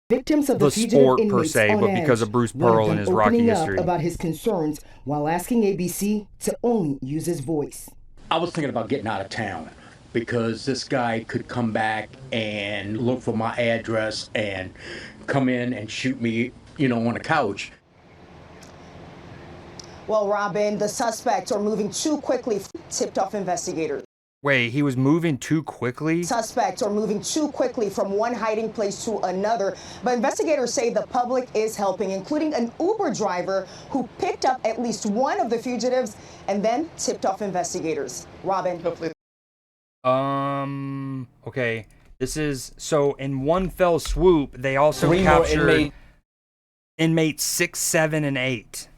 Victims of the fugitive sport per inmates se, on but edge. because of Bruce One Pearl them and his rocky opening up history. about his concerns while asking ABC to only use his voice. I was thinking about getting out of town because this guy could come back and look for my address and come in and shoot me, on a couch. Well, Robin, the suspects are moving too quickly, tipped off investigators. Wait, he was moving too quickly? Suspects are moving too quickly from one hiding place to another, but investigators say the public is helping, including an Uber driver who picked up at least one of the fugitives and then tipped off investigators. Robin. Okay. This is, so in one fell swoop, they also 3 more captured inmates 6, 7, and 8.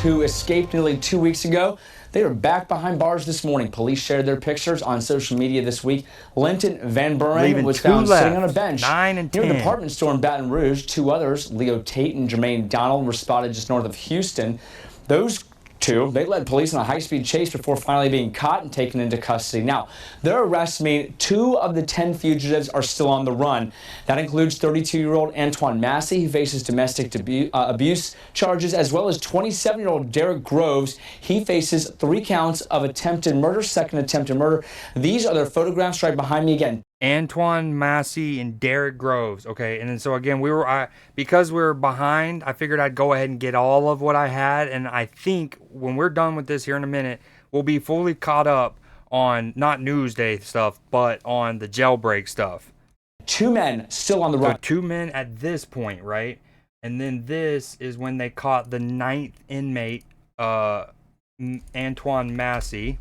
Who escaped nearly 2 weeks ago. They are back behind bars this morning. Police shared their pictures on social media this week. Linton Van Buren Leaving was 2 found sitting on a left, bench 9 and near a 10. department store in Baton Rouge. 2 others, Leo Tate and Jermaine Donald, were spotted just north of Houston. Those 2, they led police on a high-speed chase before finally being caught and taken into custody. Now, their arrests mean 2 of the 10 fugitives are still on the run. That includes 32-year-old Antoine Massey, who faces domestic abuse charges, as well as 27-year-old Derek Groves. He faces 3 counts of attempted murder, second attempted murder. These are their photographs right behind me again. Antoine Massey and Derek Groves. Okay, and then so again, because we were behind, I figured I'd go ahead and get all of what I had, and I think when we're done with this here in a minute, we'll be fully caught up on not Newsday stuff, but on the jailbreak stuff. 2 men still on the run. So 2 men at this point, right? And then this is when they caught the 9th inmate, Antoine Massey.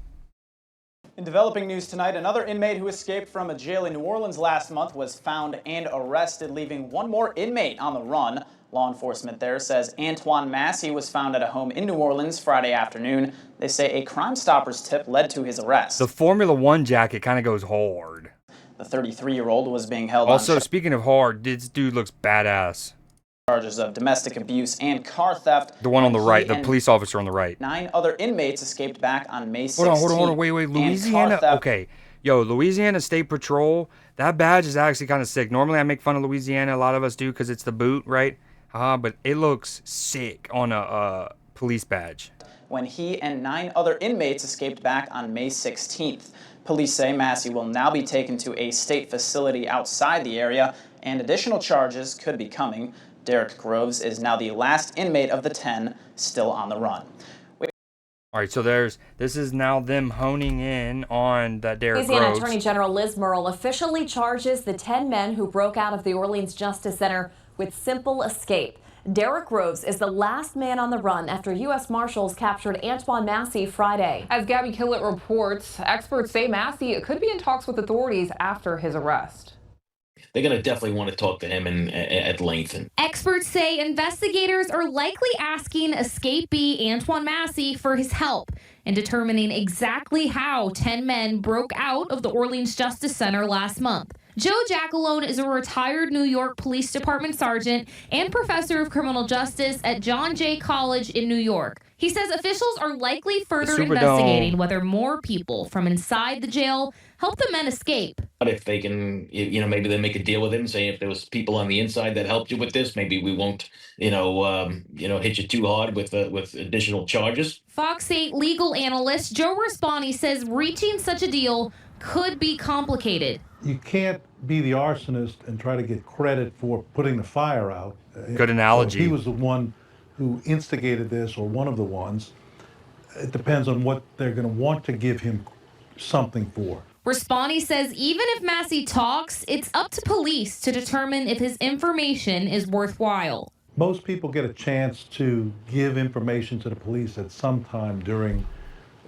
In developing news tonight, another inmate who escaped from a jail in New Orleans last month was found and arrested, leaving 1 more inmate on the run. Law enforcement there says Antoine Massey was found at a home in New Orleans Friday afternoon. They say a Crime Stoppers tip led to his arrest. The Formula One jacket kind of goes hard. The 33-year-old was being held Also, on speaking of hard, this dude looks badass. charges of domestic abuse and car theft. The one on the when right, he the and police officer on the right. 9 other inmates escaped back on May 16th. Hold on, wait, Louisiana, okay. Yo, Louisiana State Patrol, that badge is actually kind of sick. Normally I make fun of Louisiana, a lot of us do, because it's the boot, right? But it looks sick on a police badge. When he and 9 other inmates escaped back on May 16th. Police say Massey will now be taken to a state facility outside the area, and additional charges could be coming. Derek Groves is now the last inmate of the 10 still on the run. All right, so this is now them honing in on that Derek Louisiana Groves. Attorney General Liz Murrill officially charges the 10 men who broke out of the Orleans Justice Center with simple escape. Derek Groves is the last man on the run after U.S. Marshals captured Antoine Massey Friday. As Gabby Killett reports, experts say Massey could be in talks with authorities after his arrest. They're going to definitely want to talk to him at length. Experts say investigators are likely asking escapee Antoine Massey for his help in determining exactly how 10 men broke out of the Orleans Justice Center last month. Joe Jackalone is a retired New York Police Department sergeant and professor of criminal justice at John Jay College in New York. He says officials are likely further investigating whether more people from inside the jail help the men escape. But if they can, maybe they make a deal with him, saying if there was people on the inside that helped you with this, maybe we won't, hit you too hard with additional charges. Fox 8 legal analyst Joe Raspani says reaching such a deal could be complicated. You can't be the arsonist and try to get credit for putting the fire out. Good analogy. So if he was the one who instigated this, or one of the ones, it depends on what they're going to want to give him something for. Raspani says even if Massey talks, it's up to police to determine if his information is worthwhile. Most people get a chance to give information to the police at some time during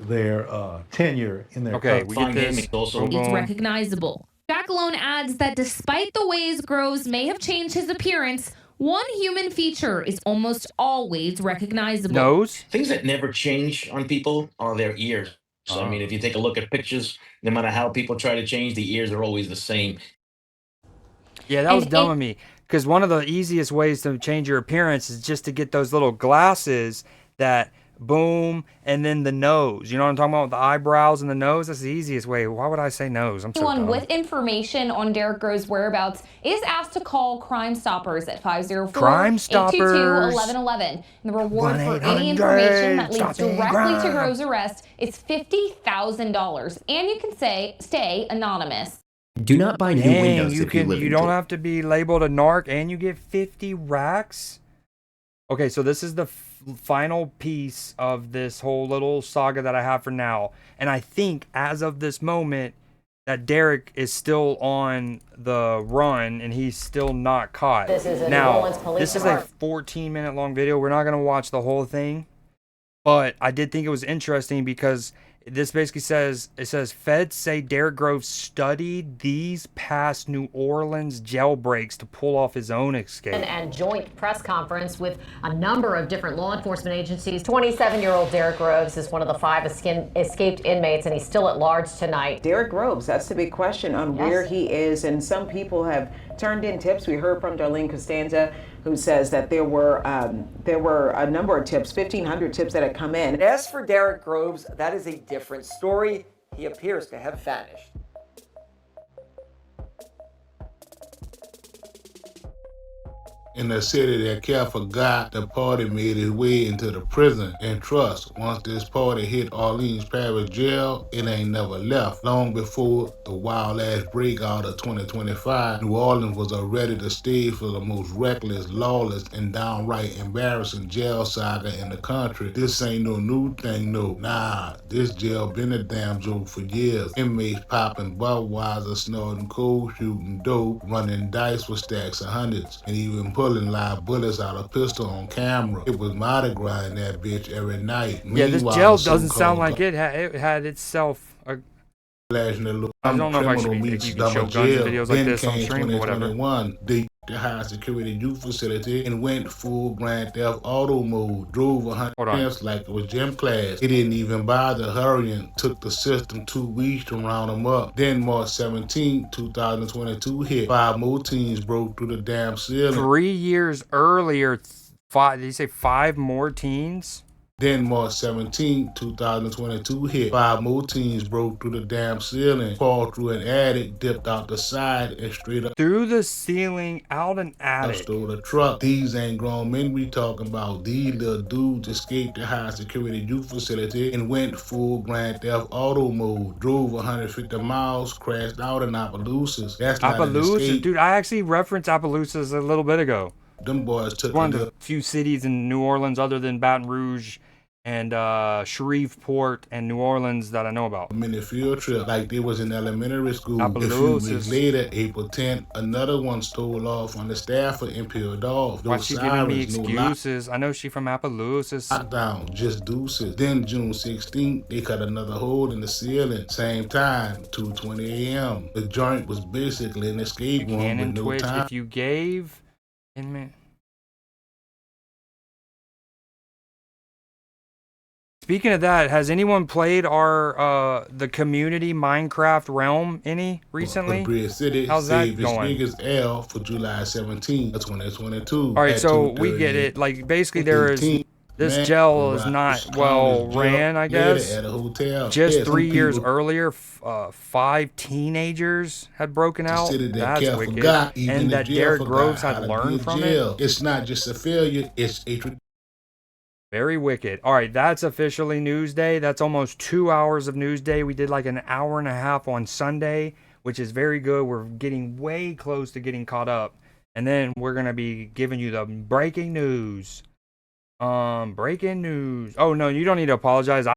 their tenure in their Okay, we get this. It's recognizable. Jackalone adds that despite the ways Groves may have changed his appearance, one human feature is almost always recognizable. Nose? Things that never change on people are their ears. So, I mean, if you take a look at pictures, no matter how people try to change, the ears are always the same. Yeah, that was dumb of me. Because one of the easiest ways to change your appearance is just to get those little glasses that boom, and then the nose. You know what I'm talking about? The eyebrows and the nose? That's the easiest way. Why would I say nose? I'm so dumb. Anyone with information on Derek Groves' whereabouts is asked to call Crime Stoppers at 504-822-1111. And the reward for any information that leads directly to Groves' arrest is $50,000. And you can stay anonymous. Do not buy new windows if you live in You don't have to be labeled a narc, and you get 50 racks? Okay, so this is the final piece of this whole little saga that I have for now. And I think as of this moment that Derek is still on the run and he's still not caught. This is a New now, Orleans police this is a 14-minute long video. We're not going to watch the whole thing. But I did think it was interesting because this basically says, feds say Derek Groves studied these past New Orleans jailbreaks to pull off his own escape. And joint press conference with a number of different law enforcement agencies. 27-year-old Derek Groves is one of the 5 escaped inmates, and he's still at large tonight. Derek Groves, that's the big question on where he is, and some people have turned in tips. We heard from Darlene Costanza, who says that there were a number of tips, 1,500 tips that had come in. As for Derek Groves, that is a different story. He appears to have vanished. In the city that Cal forgot, the party made its way into the prison. And trust, once this party hit Orleans Parish Jail, it ain't never left. Long before the wild-ass breakout of 2025, New Orleans was already the stage for the most reckless, lawless, and downright embarrassing jail saga in the country. This ain't no new thing, no. Nah, this jail been a damn joke for years. Inmates popping Budweiser, snorting cold, shooting dope, running dice with stacks of hundreds, and even pulling live bullets out of pistol on camera. It was Mardi Gras in that bitch every night. Yeah, this jail doesn't sound like it had itself flashing the little I don't know if I should criminal be meets you can show double guns in jail. videos like Then this on came stream or whatever. 2021. The high security youth facility and went full Grand Theft Auto mode. Drove 100 miles like it was gym class. He didn't even bother hurrying. Took the system 2 weeks to round them up. Then March 17, 2022 hit. 5 more teens broke through the damn ceiling. 3 years earlier, did you say 5 more teens? Then March 17, 2022 hit. 5 more teens broke through the damn ceiling, crawled through an attic, dipped out the side, and straight up through the ceiling, out an attic. Stole the truck. These ain't grown men we talking about. These little dudes escaped the high security youth facility and went full Grand Theft Auto mode. Drove 150 miles, crashed out in Appaloosas. That's not an escape. Dude, I actually referenced Appaloosas a little bit ago. Them boys took one of the few cities in New Orleans other than Baton Rouge and Shreveport and New Orleans that I know about. A mini field trip like they was in elementary school. Appaloosas. A few weeks later, April 10th, another one stole off on the Stafford and peeled off. Why she giving me excuses? I know she from Appaloosas. Lockdown, just deuces. Then June 16th, they cut another hole in the ceiling. Same time, 2:20 a.m. The joint was basically an escape room with no Twitch, time. if you gave inmate. Speaking of that, has anyone played our the community Minecraft realm any recently? Bridge City How's that saved going? its biggest L for July 17, 2022. All right, so we get it. Like basically, there is this jail is not well ran, I guess. At a hotel. Just 3 years earlier, 5 teenagers had broken out. That's wicked. And that Derek Groves had learned from it. It's not just a failure; it's a very wicked. All right, that's officially Newsday. That's almost 2 hours of Newsday. We did like an hour and a half on Sunday, which is very good. We're getting way close to getting caught up. And then we're going to be giving you the breaking news. Breaking news. Oh, no, you don't need to apologize.